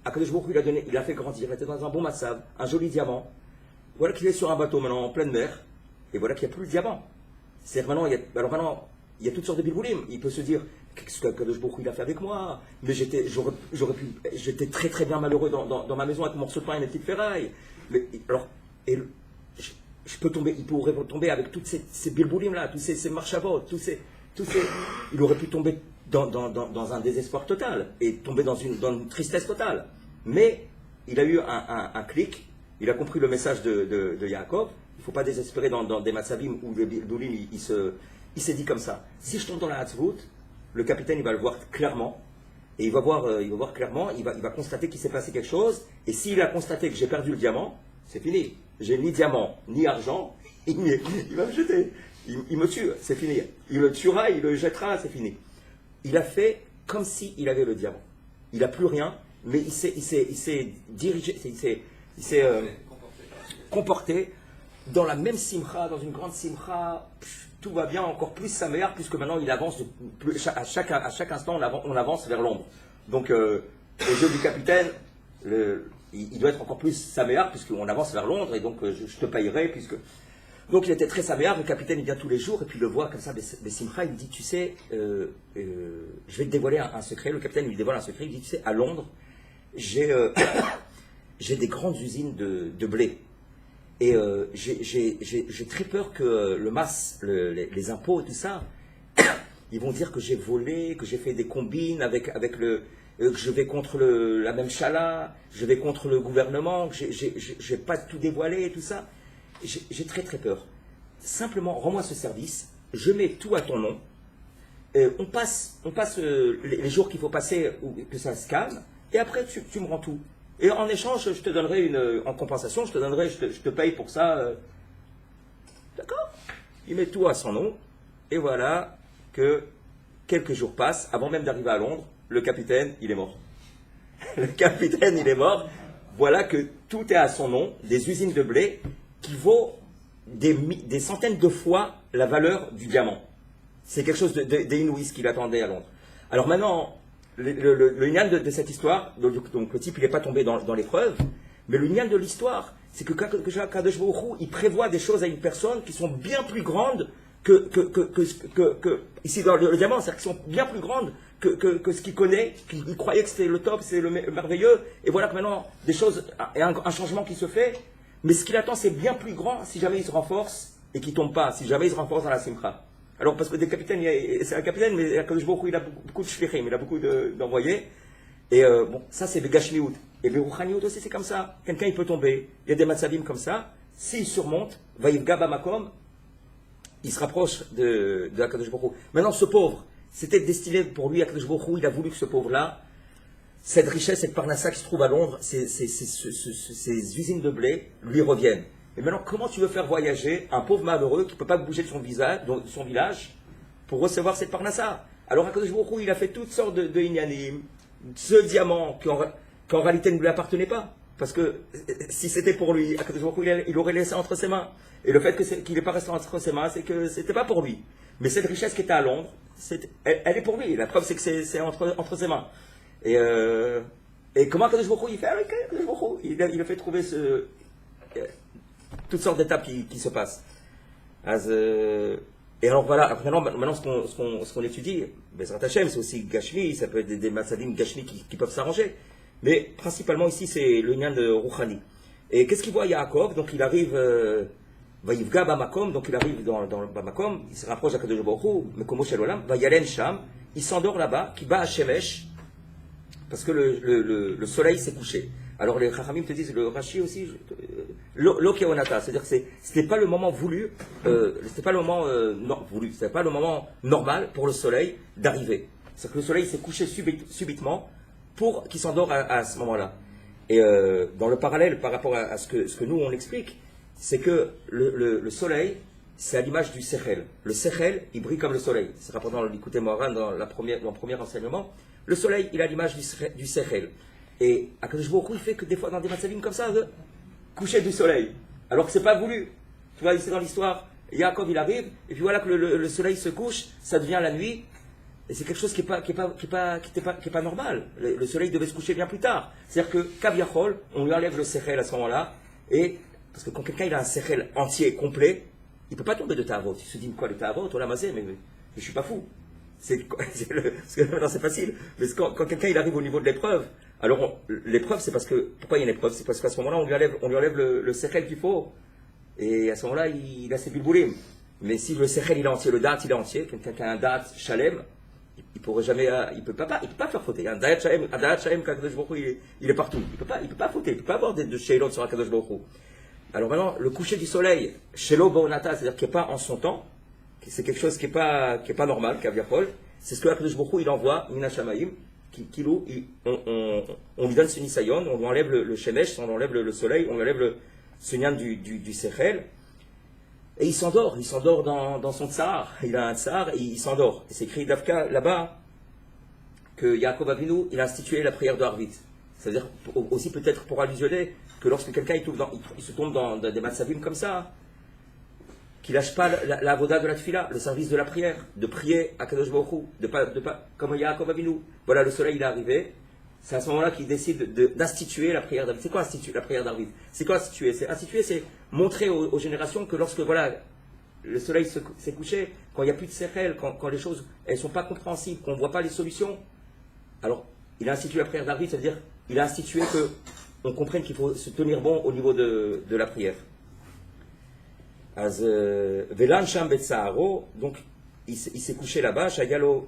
Akadosh Baruch Hu, il a fait grandir, il était dans un bon matzav, un joli diamant. Voilà qu'il est sur un bateau maintenant en pleine mer, et voilà qu'il n'y a plus le diamant. C'est-à-dire maintenant, il y a toutes sortes de bilboulim. Il peut se dire, qu'est-ce que Kadosh Baruch Hu il a fait avec moi? Mais j'étais très très bien malheureux dans ma maison avec mon morceau de pain et mes petites ferrailles. Mais alors, il pourrait tomber avec toutes ces bilboulim là, tous ces marchavot, il aurait pu tomber dans un désespoir total et tomber dans une tristesse totale. Mais il a eu un clic, il a compris le message de Yaakov. Il ne faut pas désespérer dans des matzavim où le bilboulim il s'est dit comme ça, si je tombe dans la hatzvout, le capitaine il va le voir clairement, et il va voir clairement, il va constater qu'il s'est passé quelque chose, et s'il a constaté que j'ai perdu le diamant, c'est fini. J'ai ni diamant, ni argent, il va me jeter, il me tue, c'est fini. Il le tuera, il le jettera, c'est fini. Il a fait comme s'il avait le diamant. Il n'a plus rien, mais il s'est dirigé, il s'est comporté dans la même simcha, dans une grande simcha. Tout va bien, encore plus sa mère, puisque maintenant il avance, à chaque instant on avance vers l'ombre. Donc au jeu du capitaine, il doit être encore plus sa mère, puisqu'on avance vers Londres, et donc je te payerai, puisque... Donc il était très sa mère, le capitaine il vient tous les jours, et puis il le voit comme ça, Bessimcha, il lui dit, tu sais, je vais te dévoiler un secret. Le capitaine lui dévoile un secret, il dit, tu sais, à Londres, j'ai des grandes usines de blé. Et j'ai très peur que le MAS, les impôts et tout ça, ils vont dire que j'ai volé, que j'ai fait des combines que je vais contre la même chala, je vais contre le gouvernement, que j'ai pas tout dévoilé et tout ça. J'ai très très peur. Simplement, rends-moi ce service, je mets tout à ton nom, on passe les jours qu'il faut passer, que ça se calme, et après tu me rends tout. Et en échange, je te donnerai en compensation, je te paye pour ça. D'accord? Il met tout à son nom, et voilà que quelques jours passent, avant même d'arriver à Londres, le capitaine, il est mort. Le capitaine, il est mort. Voilà que tout est à son nom, des usines de blé, qui vaut des centaines de fois la valeur du diamant. C'est quelque chose d'inouï ce qu'il attendait à Londres. Alors maintenant, le nian de cette histoire, donc le type il n'est pas tombé dans l'épreuve, mais le nian de l'histoire, c'est que Kadosh Baruch Hu, il prévoit des choses à une personne qui sont bien plus grandes que ici dans le diamant, c'est-à-dire qui sont bien plus grandes que ce qu'il connaît, qu'il croyait que c'était le top, c'est le merveilleux, et voilà que maintenant des choses, un changement qui se fait, Mais ce qu'il attend, c'est bien plus grand si jamais il se renforce et qu'il ne tombe pas, si jamais il se renforce dans la simcha. Alors, parce que des capitaines, c'est un capitaine, mais Akadosh Baruch Hu, il a beaucoup de shlichim, il a beaucoup d'envoyés. Et bon, ça c'est Begashmiut. Et Beruchaniut aussi, c'est comme ça. Quelqu'un, il peut tomber. Il y a des matzavim comme ça. S'il surmonte, Vaïvga Bamakom, il se rapproche de Akadosh Baruch Hu. Maintenant, ce pauvre, c'était destiné pour lui, Akadosh Baruch Hu, il a voulu que ce pauvre-là, cette richesse, cette parnassa qui se trouve à Londres, ces usines de blé, lui reviennent. Et maintenant, comment tu veux faire voyager un pauvre malheureux qui ne peut pas bouger de son village pour recevoir cette parnassa? Alors, Akadosh Baruch Hu, il a fait toutes sortes de inyanim, ce diamant qu'en réalité ne lui appartenait pas. Parce que si c'était pour lui, Akadosh Baruch Hu, il aurait laissé entre ses mains. Et le fait qu'il n'est pas resté entre ses mains, c'est que ce n'était pas pour lui. Mais cette richesse qui était à Londres, elle est pour lui. La preuve, c'est que c'est entre ses mains. Et comment Akadosh Baruch Hu, il fait avec Akadosh Baruch Hu, il a fait trouver toutes sortes d'étapes qui se passent. Et alors voilà, maintenant ce qu'on étudie, Bezrat Hashem, c'est aussi Gashmi, ça peut être des Matzadim Gashmi qui peuvent s'arranger. Mais principalement ici, c'est le lien de Rouhani. Et qu'est-ce qu'il voit Yaakov? Donc il arrive, Vaïvga Bamakom, donc il arrive dans le Bamakom, il se rapproche d'Akadosh Baruch Hu, Mekomo Shel Olam, Vayalen Sham, il s'endort là-bas, qui bat à Shemesh, parce que le soleil s'est couché. Alors les Chachamim te disent, le Rashi aussi, l'Okeonata, c'est-à-dire que c'était pas le moment voulu, c'était pas le moment voulu, c'était pas le moment normal pour le soleil d'arriver. C'est-à-dire que le soleil s'est couché subitement pour qu'il s'endort à ce moment-là. Et dans le parallèle par rapport à ce que nous on explique, c'est que le soleil, c'est à l'image du Sechel. Le Sechel, il brille comme le soleil. C'est rapporté dans l'Ikouté Moharan, dans le premier enseignement. Le soleil, il a l'image du Sechel. Et Akadosh Baruch Hu, il fait que des fois dans des matzavim comme ça, coucher du soleil. Alors que c'est pas voulu. Tu vois, c'est dans l'histoire, Yaakov il arrive, et puis voilà que le soleil se couche, ça devient la nuit, et c'est quelque chose qui est pas normal. Le soleil devait se coucher bien plus tard. C'est-à-dire que Kaviachol, on lui enlève le Sechel à ce moment-là, et parce que quand quelqu'un il a un Sechel entier, complet, il ne peut pas tomber de Ta'avot. Il se dit, quoi, le Ta'avot, on l'a massé, mais je ne suis pas fou. Parce que maintenant c'est facile. Mais quand quelqu'un il arrive au niveau de l'épreuve, alors l'épreuve c'est parce que, pourquoi il y a une épreuve? C'est parce qu'à ce moment-là on lui enlève le Sechel qu'il faut. Et à ce moment-là il a ses bilboulim. Mais si le Sechel il est entier, le date il est entier, quelqu'un qui a un date Shalem, il pourrait jamais, il peut pas faire fauter. Un date Shalem, Kadosh Baruch Hu, il est partout. Il peut pas fauter, il peut pas avoir de Sheilot sur Kadosh Baruch Hu. Alors maintenant, le coucher du soleil, Shelo Baonata, c'est-à-dire qu'il n'est pas en son temps, c'est quelque chose qui n'est pas normal, Kaviapol, c'est ce que Akadosh Baruch Hu, il envoie, Mina Shamayim, on lui donne ce Nisayon, on lui enlève le Shemesh, on lui enlève le soleil, on lui enlève ce Nyan du Sechel, et il s'endort dans son tsar, il a un tsar, et il s'endort. Et c'est écrit Davka là-bas, que Yaakov Avinu, il a institué la prière de Harvit. C'est-à-dire aussi peut-être pour allusionner que lorsque quelqu'un il se tombe dans des matzavim comme ça, qu'il lâche pas la voda de la tfila, le service de la prière, de prier à Kadosh Baruch Hu, de pas comme Yaakov Avinu. Voilà, le soleil il est arrivé, c'est à ce moment-là qu'il décide d'instituer la prière d'Arvit. C'est quoi instituer la prière d'Arvit? C'est quoi instituer? C'est montrer aux générations que lorsque voilà le soleil s'est couché, quand il n'y a plus de sechel, quand les choses elles sont pas compréhensibles, qu'on ne voit pas les solutions, alors il a institué la prière d'Arvit, c'est-à-dire il a institué que on comprenne qu'il faut se tenir bon au niveau de la prière. Velan Sham Betsaharo, donc il s'est couché là-bas, Shayalo.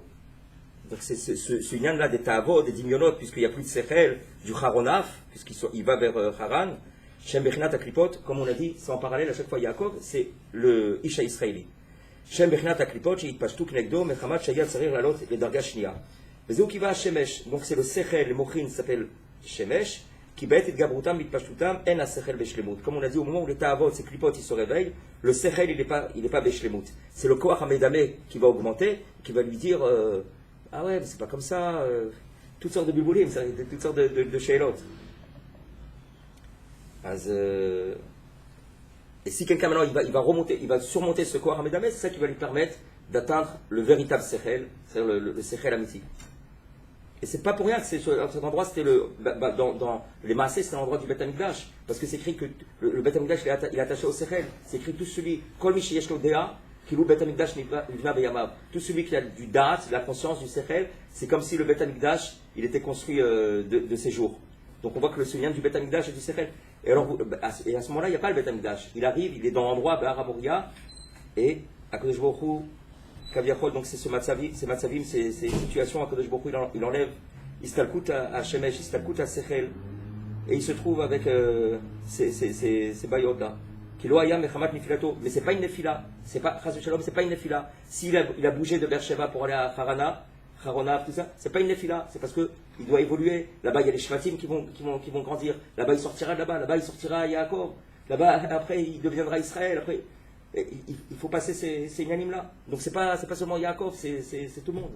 Donc c'est ce yann-là des Ta'avot, des Dimyonot, puisqu'il n'y a plus de Sechel, du Haronaf, puisqu'il va vers Haran, Shem Bechinat Aklipot, comme on a dit, c'est en parallèle à chaque fois Yaakov, c'est le Isha Israéli. Shem Bechinat Aklipot, Sheit Pashtu Knegdo, Mechamat Shayat Sarir Lalot, les Darga Shnia. Mais c'est où qui va à Shemesh, donc c'est le Sechel, le Mochin s'appelle Shemesh, qui bête et Gabrutam, Mitpashtutam, En Sechel Beshlemut. Comme on a dit, au moment où les Ta'avot, ces Klipot, ils se réveillent, le Sechel, il n'est pas Beshlemut. C'est le Koach Hamedame qui va augmenter, qui va lui dire, ah ouais, mais c'est pas comme ça, toutes sortes de bilboulim, toutes sortes de sheilot. Et si quelqu'un maintenant il va surmonter ce corps Hamedame, c'est ça qui va lui permettre d'atteindre le véritable Sechel, c'est-à-dire le Sechel amiti. Et c'est pas pour rien que cet endroit c'était dans les Maaseh, c'était l'endroit du Beth Amikdash, parce que c'est écrit que le Beth Amikdash il est attaché au Sechel. C'est écrit tout celui, Kol mi sheyesh lo dea, tout celui qui a du date, de la conscience, du sechel, c'est comme si le Beth Amikdash, il était construit de ses jours. Donc on voit que le souvenir du Beth Amikdash et du sechel. Et, alors, et à ce moment-là, il n'y a pas le Beth Amikdash. Il arrive, il est dans l'endroit, Behar Moria, et Akadosh Baruch Hu, Kaviachol, donc c'est ce Matzavim, ces situations, Akadosh Baruch Hu, il enlève Istalkut à Shemesh, Istalkut à Sechel, et il se trouve avec ces bayotes-là. Kilo Ayam Mechamat Nefilato, mais c'est pas une Nefila, c'est pas Chas Shalom, c'est pas une Nefila. S'il a bougé de Beersheba pour aller à Harana, tout ça, c'est pas une Nefila, c'est parce que il doit évoluer. Là-bas, il y a les Shvatim qui vont grandir. Là-bas, il sortira de là-bas. Là-bas, il sortira à Yaakov. Là-bas, après, il deviendra Israël. Après, il faut passer ces unanimes-là. Donc, c'est pas seulement Yaakov, c'est tout le monde.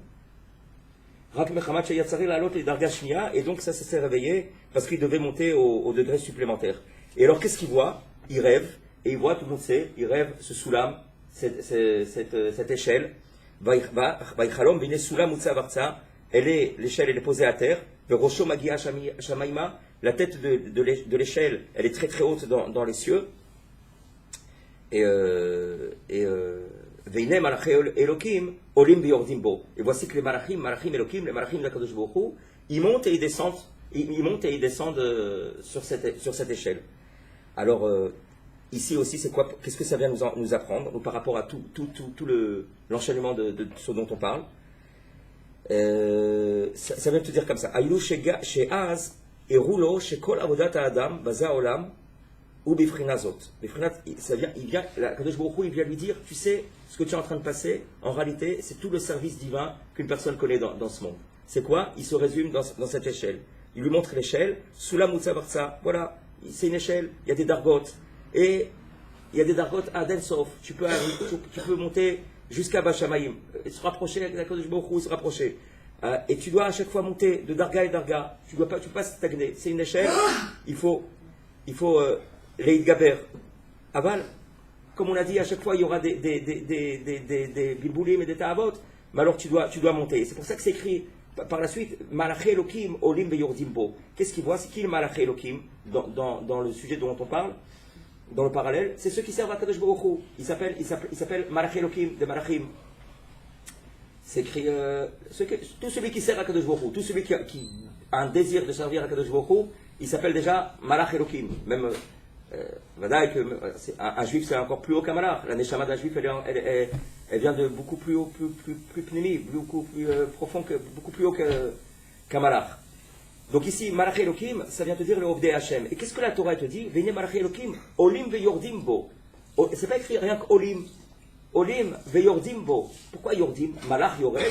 Rak Mechamat Sheyatzari la lot les Darga Shnia, et donc ça s'est réveillé parce qu'il devait monter au degré supplémentaire. Et alors, qu'est-ce qu'il voit? Il rêve, et il voit, tout le monde sait, il rêve ce soulam, cette échelle. Vaïchalom, Vine Soulam Utsa Vartsa. L'échelle, elle est posée à terre. Le Rosho Magia Shamaima, la tête de l'échelle, elle est très très haute dans les cieux. Et Veine Malaché Elokim, Olim Biordimbo. Et voici que les Malachim Elokim, les Malachim de la Kadosh Baruch Hu, ils montent et ils descendent sur cette échelle. Alors, ici aussi, c'est quoi? Qu'est-ce que ça vient nous apprendre par rapport à tout l'enchaînement de ce dont on parle? Ça vient te dire comme ça. Aïlou chez Az et Roulo chez Kol Avodat Adam Baza Olam ou Bifrinazot. Il vient, la Kadosh Baruch Hu, il vient lui dire, tu sais, ce que tu es en train de passer, en réalité, c'est tout le service divin qu'une personne connaît dans ce monde. C'est quoi? Il se résume dans cette échelle. Il lui montre l'échelle, Soulam Utsa Vartsa, voilà, c'est une échelle, il y a des dargotes. Et il y a des dargotes à Densof. Tu peux monter jusqu'à Bachamaïm, se rapprocher avec la Kadosh Baruch Hu, se rapprocher. Et tu dois à chaque fois monter de darga et darga. Tu peux pas stagner. C'est une échelle. Il faut Leïd Gaber. Aval, comme on a dit, à chaque fois il y aura des bilboulim et des ta'avot. Mais alors tu dois monter. C'est pour ça que c'est écrit par la suite Malaché Elokim Olim Beyordimbo. Qu'est-ce qu'il voit? C'est qui le Malaché Elokim dans le sujet dont on parle? Dans le parallèle, c'est ceux qui servent à Kadosh Baruch Hu. Il s'appelle Malaché Elokim, de Malachim. C'est écrit, tout celui qui sert à Kadosh Baruch Hu, tout celui qui a un désir de servir à Kadosh Baruch Hu, il s'appelle déjà Malach Elokim. Même, un juif c'est encore plus haut qu'un malach. La neshama d'un juif, elle vient de beaucoup plus haut, plus pnimi, beaucoup plus profond, beaucoup plus haut qu'un malach. Donc ici, Malach Elokim, ça vient te dire le Ovdei Hashem. Et qu'est-ce que la Torah te dit? Venez Malach Elokim, Olim veyordim bo. C'est pas écrit rien qu'Olim. Olim veyordim bo. Pourquoi Yordim? Malach Yored,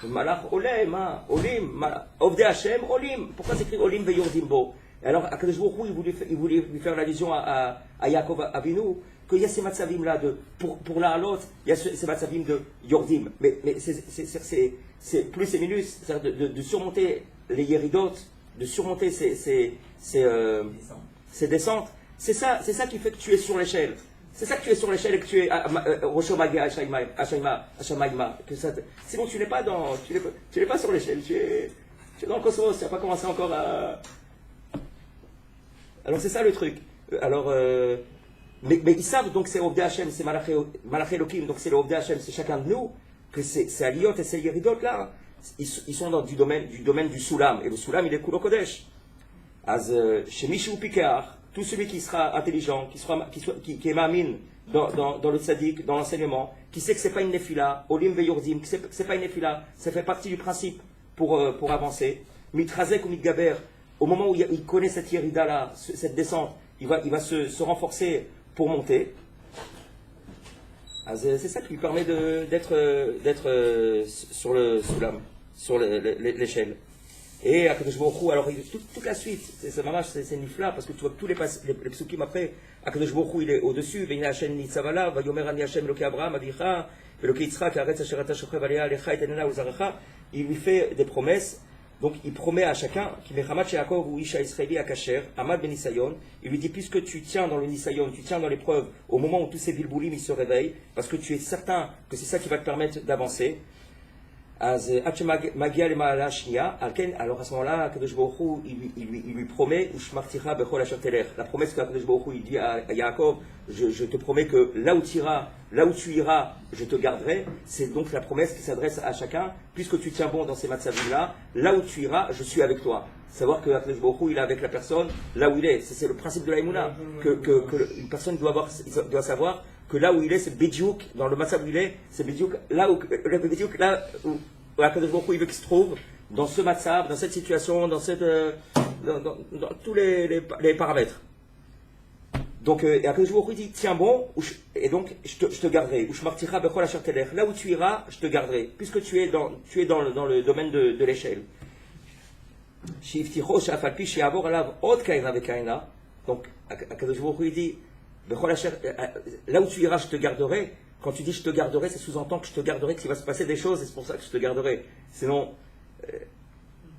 Malach Olem, Olim, Ovdei Hashem, Olim. Pourquoi c'est écrit Olim veyordim bo? Alors, à Kadosh Baruch Hu, il voulait lui faire l'allusion à Yaakov Avinu, qu'il y a ces matzavim-là, pour l'un à l'autre, il y a ces matzavim de Yordim. Mais c'est plus et minus, c'est-à-dire de surmonter les yéridotes, de surmonter ces descentes. C'est ça qui fait que tu es sur l'échelle. C'est ça que tu es sur l'échelle et que tu es Roshomagia Hashamaima. Sinon, tu n'es pas sur l'échelle, tu es dans le cosmos, tu n'as pas commencé encore à. Alors c'est ça le truc. Alors, mais ils savent donc c'est Ovdei Hashem, c'est Malach Elokim, donc c'est le Ovdei Hashem, c'est chacun de nous, que c'est Aliyot et c'est Yeridot là. Ils sont du domaine du Soulam, et le Soulam il est Kulo Kodesh. Chez Mishu Pikear, tout celui qui sera intelligent, qui est Ma'amin dans le tzaddik, dans l'enseignement, qui sait que c'est pas une nefila, Olim Veyordim, que c'est pas une nefila, ça fait partie du principe pour avancer. Mitrazek ou Mitgaber, au moment où il connaît cette Yerida là, cette descente, il va se renforcer pour monter. C'est ça qui lui permet d'être sur le soulam, sur l'échelle. Et Akadosh Baruch Hu, alors toute la suite, c'est nifla parce que tu vois que tous les psukim après, Akadosh Baruch Hu il est au-dessus, Veina Hashem Nitzavala, Vayomer Ani Hashem Eloke Abraham, Avicha, Eloke Yitzchak, Haaretz Asher Ata Shochev Alea, Alecha Et Enena Uzarecha. Il lui fait des promesses. Donc il promet à chacun, qui Mechamat Sheakov ou Isha Israeli Akacher, Amad Ben Nisayon, il lui dit, puisque tu tiens dans le Nisayon, tu tiens dans l'épreuve, au moment où tous ces bilboulim ils se réveillent, parce que tu es certain que c'est ça qui va te permettre d'avancer, Alors à ce moment-là, Kadosh Baruch Hu, il lui promet, la promesse que Kadosh Baruch Hu il dit à Yaakov, je te promets que là où tu iras, je te garderai. C'est donc la promesse qui s'adresse à chacun, puisque tu tiens bon dans ces matzavim-là, là où tu iras, je suis avec toi. Savoir que Kadosh Baruch Hu, il est avec la personne là où il est. C'est le principe de la Emouna, une personne doit savoir que là où il est, c'est Bidjouk, dans le matzav où il est, c'est Bidjouk, là où Akadosh Baruch Hu il veut qu'il se trouve, dans ce matzav, dans cette situation, dans tous les paramètres. Donc, Akadosh Baruch Hu dit, tiens bon, et donc je te garderai. Là où tu iras, je te garderai, puisque tu es dans le domaine de l'échelle. Donc, Akadosh Baruch Hu dit, là où tu iras, je te garderai. Quand tu dis je te garderai, c'est sous-entend que je te garderai, qu'il va se passer des choses, et c'est pour ça que je te garderai. Sinon,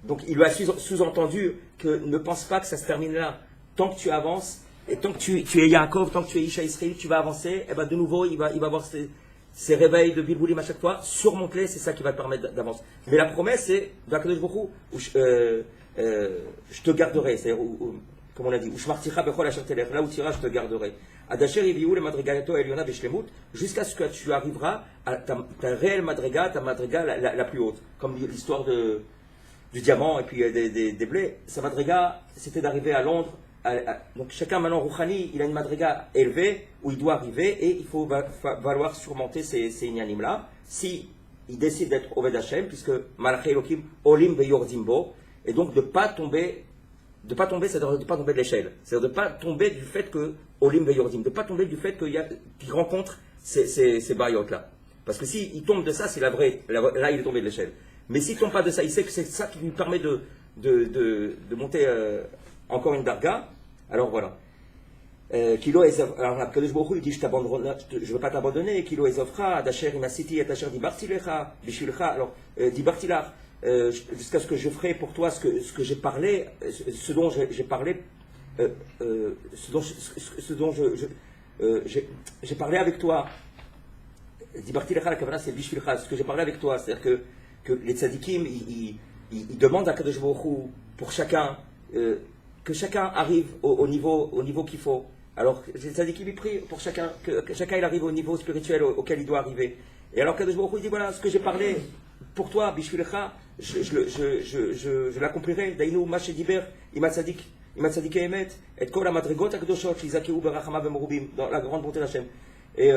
donc il lui a sous-entendu que ne pense pas que ça se termine là. Tant que tu avances, et tant que tu es Yaakov, tant que tu es Isha Israël, tu vas avancer, et ben de nouveau, il va avoir ces réveils de Bilboulim à chaque fois. Surmonte-les, c'est ça qui va te permettre d'avancer. Mais la promesse, c'est d'Akadosh Baruch Hu, je te garderai. C'est-à-dire, comme on a dit, là où tu iras, je te garderai. Jusqu'à ce que tu arriveras à ta réelle madriga, ta madriga la plus haute. Comme l'histoire du diamant et puis des blés. Sa madriga, c'était d'arriver à Londres. Donc chacun maintenant, Rouhani, il a une madriga élevée où il doit arriver et il faut valoir surmonter ces inyanim-là. Si il décide d'être Oved Hashem, puisque Malachei Elokim Olim Veyordimbo, et donc de ne pas tomber, c'est-à-dire de ne pas tomber de l'échelle. C'est-à-dire de ne pas tomber du fait que Olim Veyordim, de ne pas tomber du fait qu'il rencontre ces bayotes-là. Parce que s'il tombe de ça, c'est la vraie, là il est tombé de l'échelle. Mais s'il ne tombe pas de ça, il sait que c'est ça qui lui permet de monter encore une darga. Alors voilà. Alors Kadosh Baruch Hu, il dit je ne veux pas t'abandonner. Kilo ezovcha, Dasher imasiti et Dasher dibarti lecha, bishulcha. Alors dibarti lach. Jusqu'à ce que je ferai pour toi ce que j'ai parlé, ce dont j'ai parlé, ce dont j'ai parlé avec toi. Dibarti lecha, la kavana, c'est bishvilcha, ce que j'ai parlé avec toi. C'est-à-dire que les tzadikim, ils demandent à Kadosh Baruch Hu pour chacun, que chacun arrive au niveau qu'il faut. Alors, les tzadikim, ils prient pour chacun, que chacun il arrive au niveau spirituel auquel il doit arriver. Et alors Kadosh Baruch Hu dit voilà, ce que j'ai parlé pour toi, bishvilcha, je l'accomplirai. Daïnou, Maché Diber, Imatzadik Emet, et Kol Amadrigot Akdoshot, Izakeu Berachama Vemorubim, dans la grande bonté d'Hachem. Et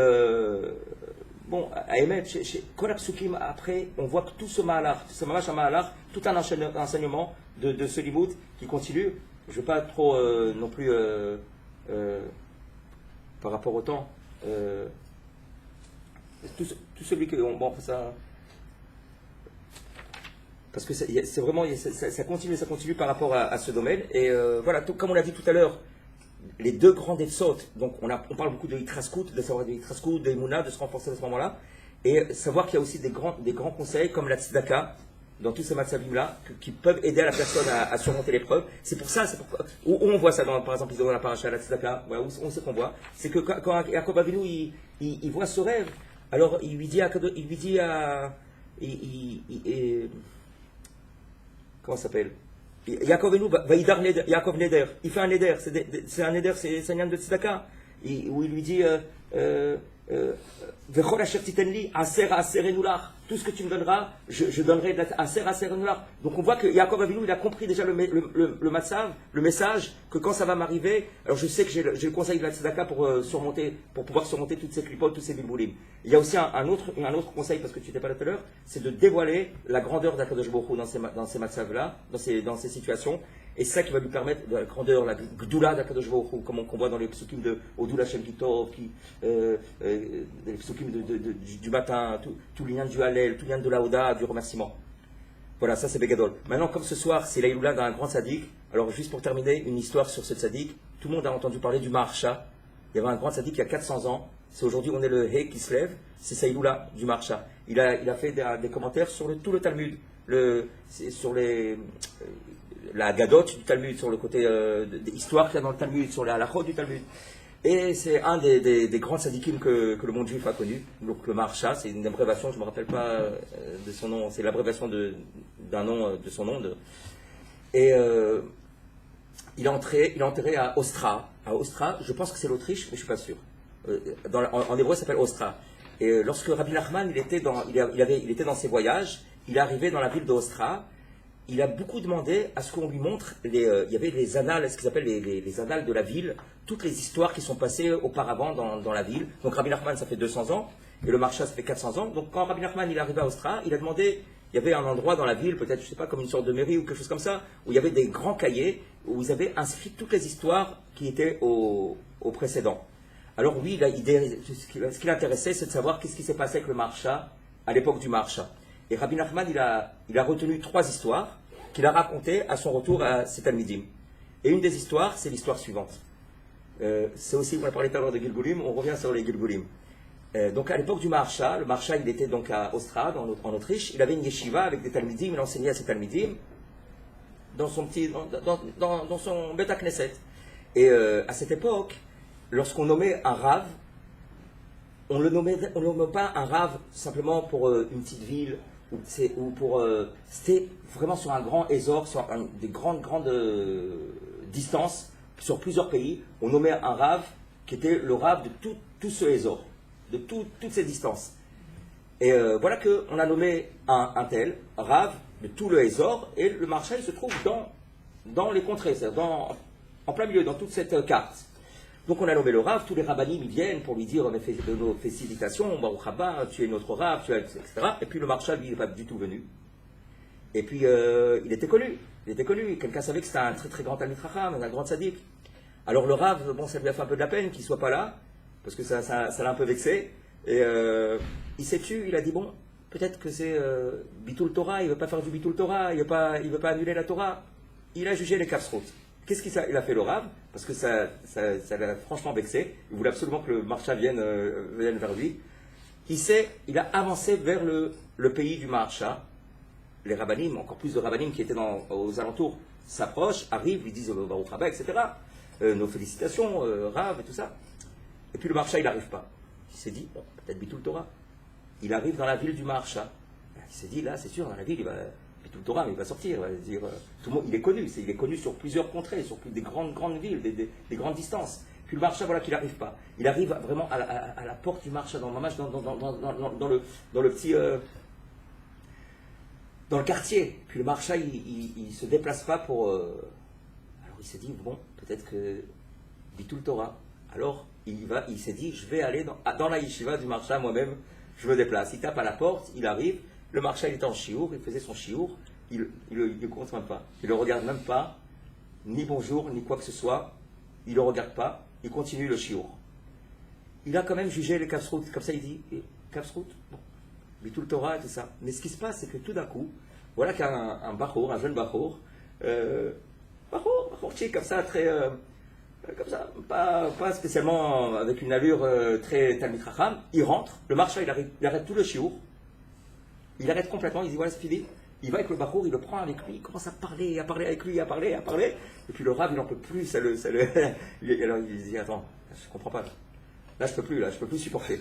bon, à Emet, chez Kol Apsukim, après, on voit que tout ce Mahalach, tout un enseignement de ce limoud qui continue. Je ne vais pas trop non plus, par rapport au temps, tout celui que. Bon, ça. Parce que c'est vraiment, ça continue par rapport à ce domaine. Et voilà, comme on l'a dit tout à l'heure, les deux grandes etzot, donc on parle beaucoup de Yitraskout, de savoir de Yitraskout, de Emouna, de se renforcer à ce moment-là, et savoir qu'il y a aussi des grands conseils comme la tzedaka, dans tous ces matzavim-là, qui peuvent aider à la personne à surmonter l'épreuve. C'est pour ça, où on voit ça, par exemple, dans la paracha, la tzedaka, voilà, où on sait qu'on voit, c'est que quand Yaakov Avinu, il voit ce rêve, alors il lui dit comment ça s'appelle? Yaakov Neder. Il fait un Neder. C'est un Neder, c'est un yan de tzedaka. Où il lui dit Vechol asher titenli, aser enular. Tout ce que tu me donneras, je donnerai aser enular. Donc on voit que Yaakov Avinu, il a compris déjà le matzav, le message, que quand ça va m'arriver, alors je sais que j'ai le conseil de la tzedaka pour pouvoir surmonter toutes ces clipotes, tous ces bilboulim. Il y a aussi un autre conseil, parce que tu n'étais pas là tout à l'heure, c'est de dévoiler la grandeur d'Akadosh Baruch Hu dans ces matzav-là, dans ces situations. Et c'est ça qui va lui permettre la grandeur, la gdoula d'Akadosh Baruch Hu, comme on voit dans les psukim de Odul Hashem Kitov, les psukim du matin, tout le lien du Hallel, tout le lien de la Oda, du remerciement. Voilà, ça c'est Begadol. Maintenant, comme ce soir, c'est l'Aïloula d'un grand tzaddik, alors juste pour terminer, une histoire sur ce tzaddik. Tout le monde a entendu parler du Maharsha. Il y avait un grand tzaddik il y a 400 ans. C'est aujourd'hui, on est le He qui se lève. C'est Saïloula du Maharsha. Il a fait des commentaires sur tout le Talmud, sur la Gadot du Talmud, sur le côté histoire qu'il y a dans le Talmud, sur la halachot du Talmud. Et c'est un des grands sadikim que le monde juif a connu. Donc le Maharsha, c'est une abréviation, je ne me rappelle pas de son nom, c'est l'abréviation d'un nom de son nom. Et il est enterré à Ostra. À Ostra, je pense que c'est l'Autriche, mais je ne suis pas sûr. En hébreu, ça s'appelle Ostra. Et lorsque Rabbi Nachman il était dans ses voyages, il est arrivé dans la ville d'Ostra. Il a beaucoup demandé à ce qu'on lui montre, il y avait les annales, ce qu'ils appellent les annales de la ville, toutes les histoires qui sont passées auparavant dans la ville. Donc Rabbi Nachman, ça fait 200 ans, et le Maharsha, ça fait 400 ans. Donc quand Rabbi Nachman il est arrivé à Ostra, il a demandé, il y avait un endroit dans la ville, peut-être, je ne sais pas, comme une sorte de mairie ou quelque chose comme ça, où il y avait des grands cahiers, où ils avaient inscrit toutes les histoires qui étaient au précédent. Alors lui, ce qui l'intéressait, c'est de savoir qu'est-ce qui s'est passé avec le Maharsha à l'époque du Maharsha. Et Rabbi Nachman, il a retenu 3 histoires qu'il a racontées à son retour à ses Talmidim. Et une des histoires, c'est l'histoire suivante. C'est aussi, on a parlé tout à l'heure de Gilgulim, on revient sur les Gilgulim. Donc à l'époque du Maharsha, le Maharsha, il était donc à Ostrad, en Autriche, il avait une yeshiva avec des Talmidim, il enseignait à ses Talmidim dans son Beth Knesset. Et à cette époque, lorsqu'on nommait un Rav, on ne nommait pas un Rav simplement pour une petite ville, ou pour. C'était vraiment sur un grand Ézor, sur des grandes distances, sur plusieurs pays. On nommait un Rav qui était le Rav de tout ce Ézor, de toutes ces distances. Et voilà qu'on a nommé un tel, Rav de tout le Ézor, et le Maharsha il se trouve dans les contrées, c'est-à-dire en plein milieu, dans toute cette carte. Donc on a nommé le Rav, tous les rabbanim ils viennent pour lui dire nos félicitations, Baruch haba, tu es notre Rav, etc. Et puis le Maharsha lui il n'est pas du tout venu. Et puis il était connu, quelqu'un savait que c'était un très très grand Talmid Chacham, un grand tzaddik. Alors le Rav, bon ça lui a fait un peu de la peine qu'il ne soit pas là, parce que ça l'a un peu vexé. Et il s'est tué, il a dit bon, peut-être que c'est Bitul Torah, il ne veut pas faire du Bitul Torah, il ne veut pas annuler la Torah. Il a jugé les Kafsrot. Qu'est-ce qu'il a fait le Rav? Parce que ça l'a franchement vexé. Il voulait absolument que le Maharsha vienne vers lui. Il a avancé vers le pays du Maharsha. Les rabbanim, encore plus de rabbanim qui étaient aux alentours, s'approchent, arrivent, lui disent Baruch haba, etc. Nos félicitations, Rav et tout ça. Et puis le Maharsha, il n'arrive pas. Il s'est dit, bon, peut-être Bitul Torah. Il arrive dans la ville du Maharsha. Il s'est dit, là, c'est sûr, dans la ville, il va... Bitul Torah, mais il va sortir, il va dire, tout le monde, il est connu sur plusieurs contrées, sur des grandes villes, des grandes distances. Puis le Maharsha, voilà qu'il n'arrive pas. Il arrive vraiment à la porte du Maharsha, dans le petit, dans le quartier. Puis le Maharsha, il se déplace pas pour. Alors il s'est dit bon, peut-être que Bitul Torah. Alors il s'est dit, je vais aller dans la yeshiva du Maharsha moi-même. Je me déplace. Il tape à la porte, il arrive. Le Maharsha, il était en chiour, il faisait son chiour, il ne compte même pas. Il ne le regarde même pas, ni bonjour, ni quoi que ce soit. Il ne le regarde pas, il continue le chiour. Il a quand même jugé les Kafsrout, comme ça il dit, Kafsrout, bon, Bitul Torah et tout ça. Mais ce qui se passe, c'est que tout d'un coup, voilà qu'un un jeune Bachour, chic, comme ça, très, comme ça, pas spécialement avec une allure très Talmid Chacham, il rentre, le Maharsha, il arrête tout le chiour. Il arrête complètement, il dit voilà c'est fini. Il va avec le Bachour, il le prend avec lui, il commence à parler avec lui, à parler. Et puis le Rav, il n'en peut plus, alors il dit attends, je comprends pas. Là je peux plus supporter.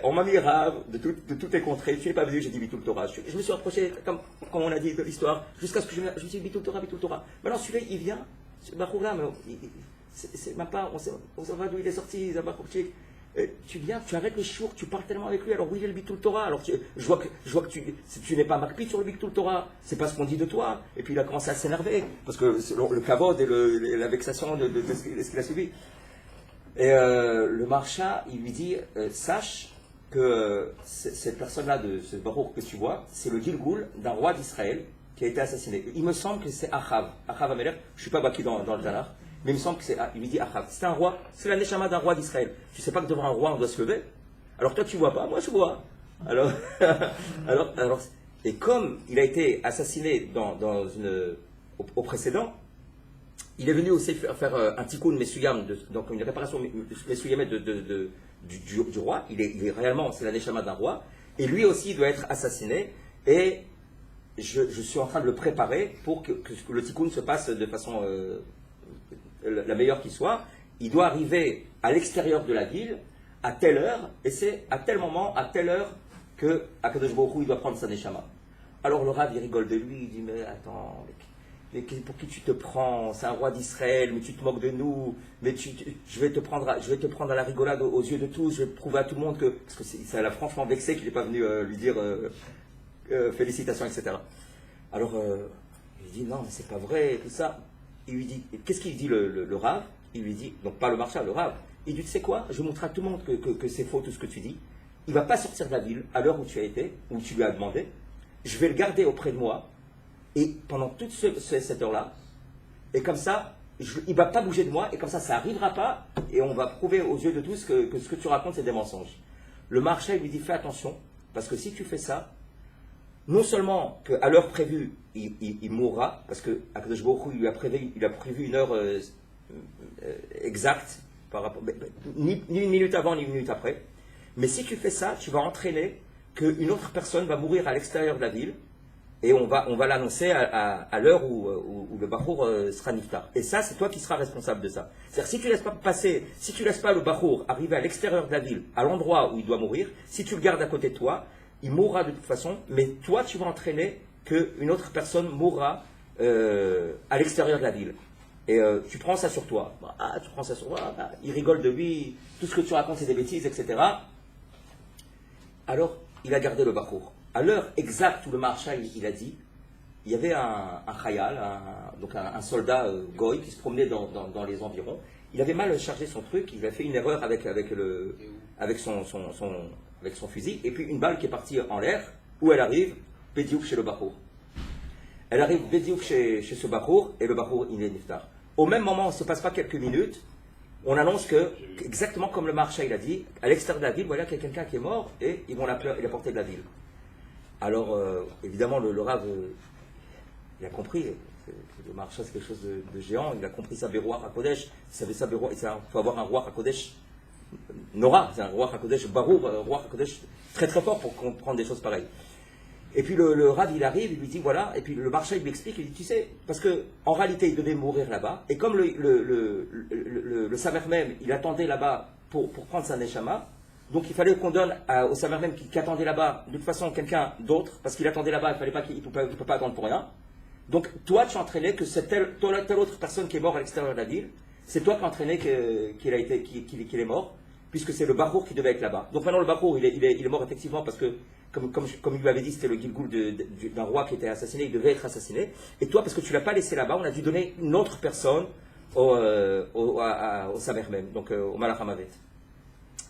On m'a mis Rav de toutes les contrées, tu n'es pas venu, j'ai dit Bitul Torah. Je me suis rapproché, comme on a dit de l'histoire, jusqu'à ce que je me suis dit Bitul Torah. Maintenant celui-là, il vient, ce Bachour là, c'est même pas, on sait pas d'où il est sorti, c'est un Bachour chic. Tu viens, tu arrêtes le chiour, tu parles tellement avec lui, alors oui, il y a le Bitul Torah, alors je vois que tu n'es pas makpid sur le Bitul Torah, c'est pas ce qu'on dit de toi, et puis il a commencé à s'énerver, parce que le kavod et la vexation de ce qu'il a subi. Et le Maharsha, il lui dit, sache que cette personne-là, de ce barour que tu vois, c'est le Gilgul d'un roi d'Israël qui a été assassiné. Il me semble que c'est Achav Amelech, je ne suis pas baki dans le Tanakh, mais il me semble que il lui dit Achav. C'est un roi, c'est la neshama d'un roi d'Israël. Tu ne sais pas que devant un roi on doit se lever? Alors toi tu ne vois pas, moi je vois. Alors, et comme il a été assassiné au précédent, il est venu aussi faire un tikkun mesuyam, donc une réparation mesuyam du roi. Il est réellement, c'est la neshama d'un roi, et lui aussi doit être assassiné. Et je suis en train de le préparer pour que le tikkun se passe de façon la meilleure qui soit, il doit arriver à l'extérieur de la ville à telle heure, et c'est à tel moment, à telle heure, que Akadosh Baruch Hu, il doit prendre sa neshama. Alors le Rav, il rigole de lui, il dit, mais attends, mais pour qui tu te prends? C'est un roi d'Israël, mais tu te moques de nous, mais je vais te prendre à la rigolade aux yeux de tous, je vais prouver à tout le monde que... Parce que ça l'a franchement vexé qu'il n'est pas venu lui dire félicitations, etc. Alors, il dit, non, mais c'est pas vrai, tout ça. Il lui dit, qu'est-ce qu'il dit le Rav? Il lui dit, donc pas le marchand, le Rav. Il dit, tu sais quoi, je montre à tout le monde que c'est faux tout ce que tu dis. Il ne va pas sortir de la ville à l'heure où tu as été, où tu lui as demandé. Je vais le garder auprès de moi, et pendant toute cette heure-là, et comme ça, il ne va pas bouger de moi, et comme ça n'arrivera pas, et on va prouver aux yeux de tous que ce que tu racontes, c'est des mensonges. Le marchand lui dit, fais attention, parce que si tu fais ça, non seulement qu'à l'heure prévue, il mourra, parce que Akadosh Baruch Hu, il a prévu une heure exacte, par rapport, ni une minute avant, ni une minute après. Mais si tu fais ça, tu vas entraîner qu'une autre personne va mourir à l'extérieur de la ville, et on va l'annoncer à l'heure où le Bachour sera niftar. Et ça, c'est toi qui seras responsable de ça. C'est-à-dire, si tu laisses pas le Bachour arriver à l'extérieur de la ville, à l'endroit où il doit mourir, si tu le gardes à côté de toi, il mourra de toute façon, mais toi, tu vas entraîner qu'une autre personne mourra à l'extérieur de la ville. Et tu prends ça sur toi. Tu prends ça sur toi, il rigole de lui, tout ce que tu racontes, c'est des bêtises, etc. Alors, il a gardé le Bachour. À l'heure exacte où le marshal il a dit, il y avait un chayal, donc un soldat goy qui se promenait dans les environs. Il avait mal chargé son truc, il a fait une erreur avec son fusil, et puis une balle qui est partie en l'air, où elle arrive, Bediouk chez le Bachour. Elle arrive Bediouk chez ce Bachour, et le Bachour il est niftar. Au même moment, il ne se passe pas quelques minutes, on annonce que, exactement comme le marshal il a dit, à l'extérieur de la ville, voilà qu'il y a quelqu'un qui est mort, et ils vont l'appeler la portée de la ville. Alors, évidemment, le Rav, il a compris, le marchand c'est quelque chose de géant, il a compris ça, Béroir à Kodesh, il faut avoir un roi à Kodesh, Nora, c'est un roi à Kodesh, Barour, roi à Kodesh, très très fort pour comprendre des choses pareilles. Et puis le Rav, il arrive, il lui dit, voilà, et puis le marchand, il lui explique, il dit, tu sais, parce qu'en réalité, il devait mourir là-bas, et comme le Samer même, il attendait là-bas pour prendre sa Neshama, donc il fallait qu'on donne au Samer même qui attendait là-bas, de toute façon, quelqu'un d'autre, parce qu'il attendait là-bas, il ne peut pas attendre pour rien. Donc toi, tu entraînais que c'est telle autre personne qui est mort à l'extérieur de la ville, c'est toi qui entraînais qu'il est mort, puisque c'est le Bachour qui devait être là-bas. Donc maintenant, le Bachour, il est mort effectivement, parce que, comme il lui avait dit, c'était le Gilgoul d'un roi qui était assassiné, il devait être assassiné. Et toi, parce que tu ne l'as pas laissé là-bas, on a dû donner une autre personne au Samer même, donc au Malach HaMavet.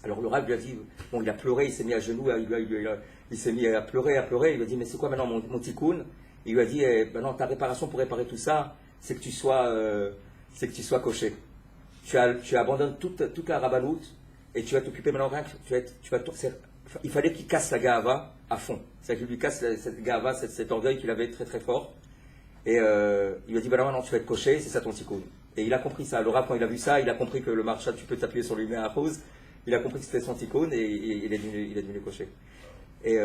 Alors le Rav lui a dit, bon, il a pleuré, il s'est mis à genoux, il s'est mis à pleurer, il lui a dit, mais c'est quoi maintenant mon tikkun? Il lui a dit, maintenant ta réparation pour réparer tout ça, c'est que tu sois coché. Tu abandonnes toute la rabbanout et tu vas t'occuper maintenant rien il fallait qu'il casse la gahava à fond. C'est-à-dire qu'il lui casse cette gahava, cet orgueil qu'il avait très très fort. Et il lui a dit, maintenant tu vas être coché, c'est ça ton tikkun. Et il a compris ça. Le Rav, quand il a vu ça, il a compris que le marchand, tu peux t'appuyer sur lui, mais à rose. Il a compris que c'était son tikkun et il est devenu coché. Et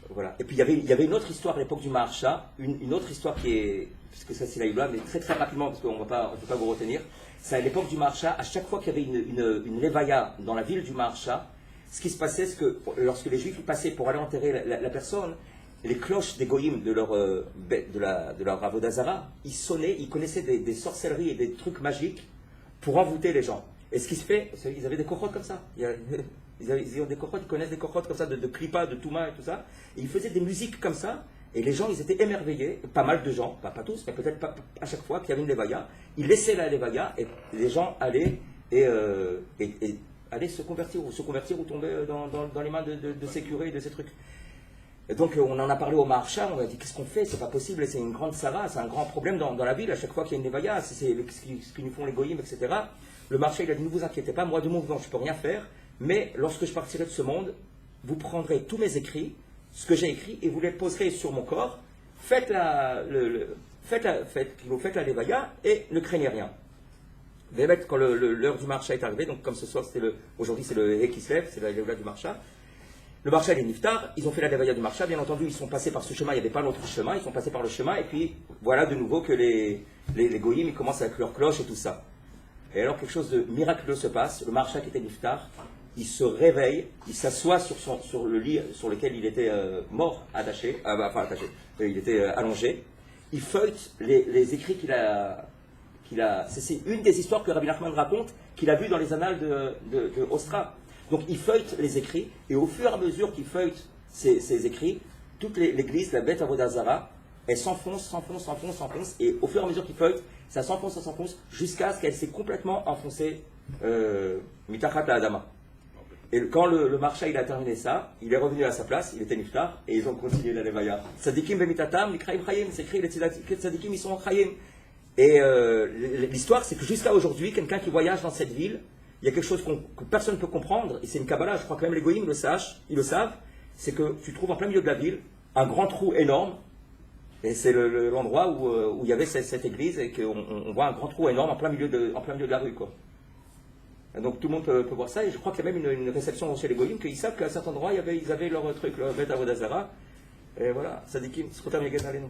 voilà. Et puis il y avait une autre histoire à l'époque du Maharsha, une autre histoire qui est, puisque ça c'est la mais très très rapidement parce qu'on ne peut pas vous retenir. C'est à l'époque du Maharsha, à chaque fois qu'il y avait une levaya dans la ville du Maharsha, ce qui se passait, c'est que lorsque les Juifs passaient pour aller enterrer la personne, les cloches des goyim de leur avodah zara, ils sonnaient, ils connaissaient des sorcelleries et des trucs magiques pour envoûter les gens. Et ce qui se fait, ils avaient des cochotes comme ça. Ils ont des cochotes, ils connaissent des cochotes comme ça, de Kripa, de Touma et tout ça. Et ils faisaient des musiques comme ça. Et les gens, ils étaient émerveillés. Pas mal de gens, pas tous, mais peut-être pas à chaque fois qu'il y avait une levaya. Ils laissaient la levaya et les gens allaient allaient se convertir ou tomber dans les mains de ces curés et de ces trucs. Et donc on en a parlé au Maharsha, on a dit qu'est-ce qu'on fait, c'est pas possible, c'est une grande sarah, c'est un grand problème dans la ville, à chaque fois qu'il y a une levaya, c'est ce que nous font les goyim, etc. Le Maharsha, il a dit, ne vous inquiétez pas, moi de mon vivant, je ne peux rien faire, mais lorsque je partirai de ce monde, vous prendrez tous mes écrits, ce que j'ai écrit, et vous les poserez sur mon corps, faites la levaya, et ne craignez rien. Quand l'heure du Maharsha est arrivée, donc comme ce soir, aujourd'hui c'est le Hé qui se lève, c'est la levaya du Maharsha, le Maharsha et les Niftar, ils ont fait la levaya du Maharsha, bien entendu, ils sont passés par ce chemin, il n'y avait pas d'autre chemin, ils sont passés par le chemin, et puis voilà de nouveau que les goyim, ils commencent avec leurs cloches et tout ça. Et alors quelque chose de miraculeux se passe, le marchak était niftar, il se réveille, il s'assoit sur le lit sur lequel il était mort, attaché, il était allongé, il feuillete les écrits qu'il a c'est une des histoires que Rabbi Nachman raconte, qu'il a vu dans les annales de Ostra. Donc il feuillete les écrits, et au fur et à mesure qu'il feuillete ces écrits, toute l'église, la bête Avodah Zara, elle s'enfonce, et au fur et à mesure qu'il feuillete, ça s'enfonce, jusqu'à ce qu'elle s'est complètement enfoncée mitachat la Adama. Et quand le marcha il a terminé ça, il est revenu à sa place, il était niftar, et ils ont continué la levaya. Tzadikim bemitatam, likraim chayim, c'est écrit, les tzadikim ils sont chayim. Et l'histoire, c'est que jusqu'à aujourd'hui, quelqu'un qui voyage dans cette ville, il y a quelque chose que personne ne peut comprendre, et c'est une Kabbalah, je crois que même les goïms ils le savent, c'est que tu trouves en plein milieu de la ville un grand trou énorme, et c'est l'endroit où il y avait cette église, et qu'on voit un grand trou énorme en plein milieu de la rue, quoi. Et donc tout le monde peut voir ça, et je crois qu'il y a même une réception chez les goïms, qu'ils savent qu'à certains endroits, ils avaient leur truc, leur bête Avodah Zara, et voilà, Sadikim, Srotam Yegan Alenu.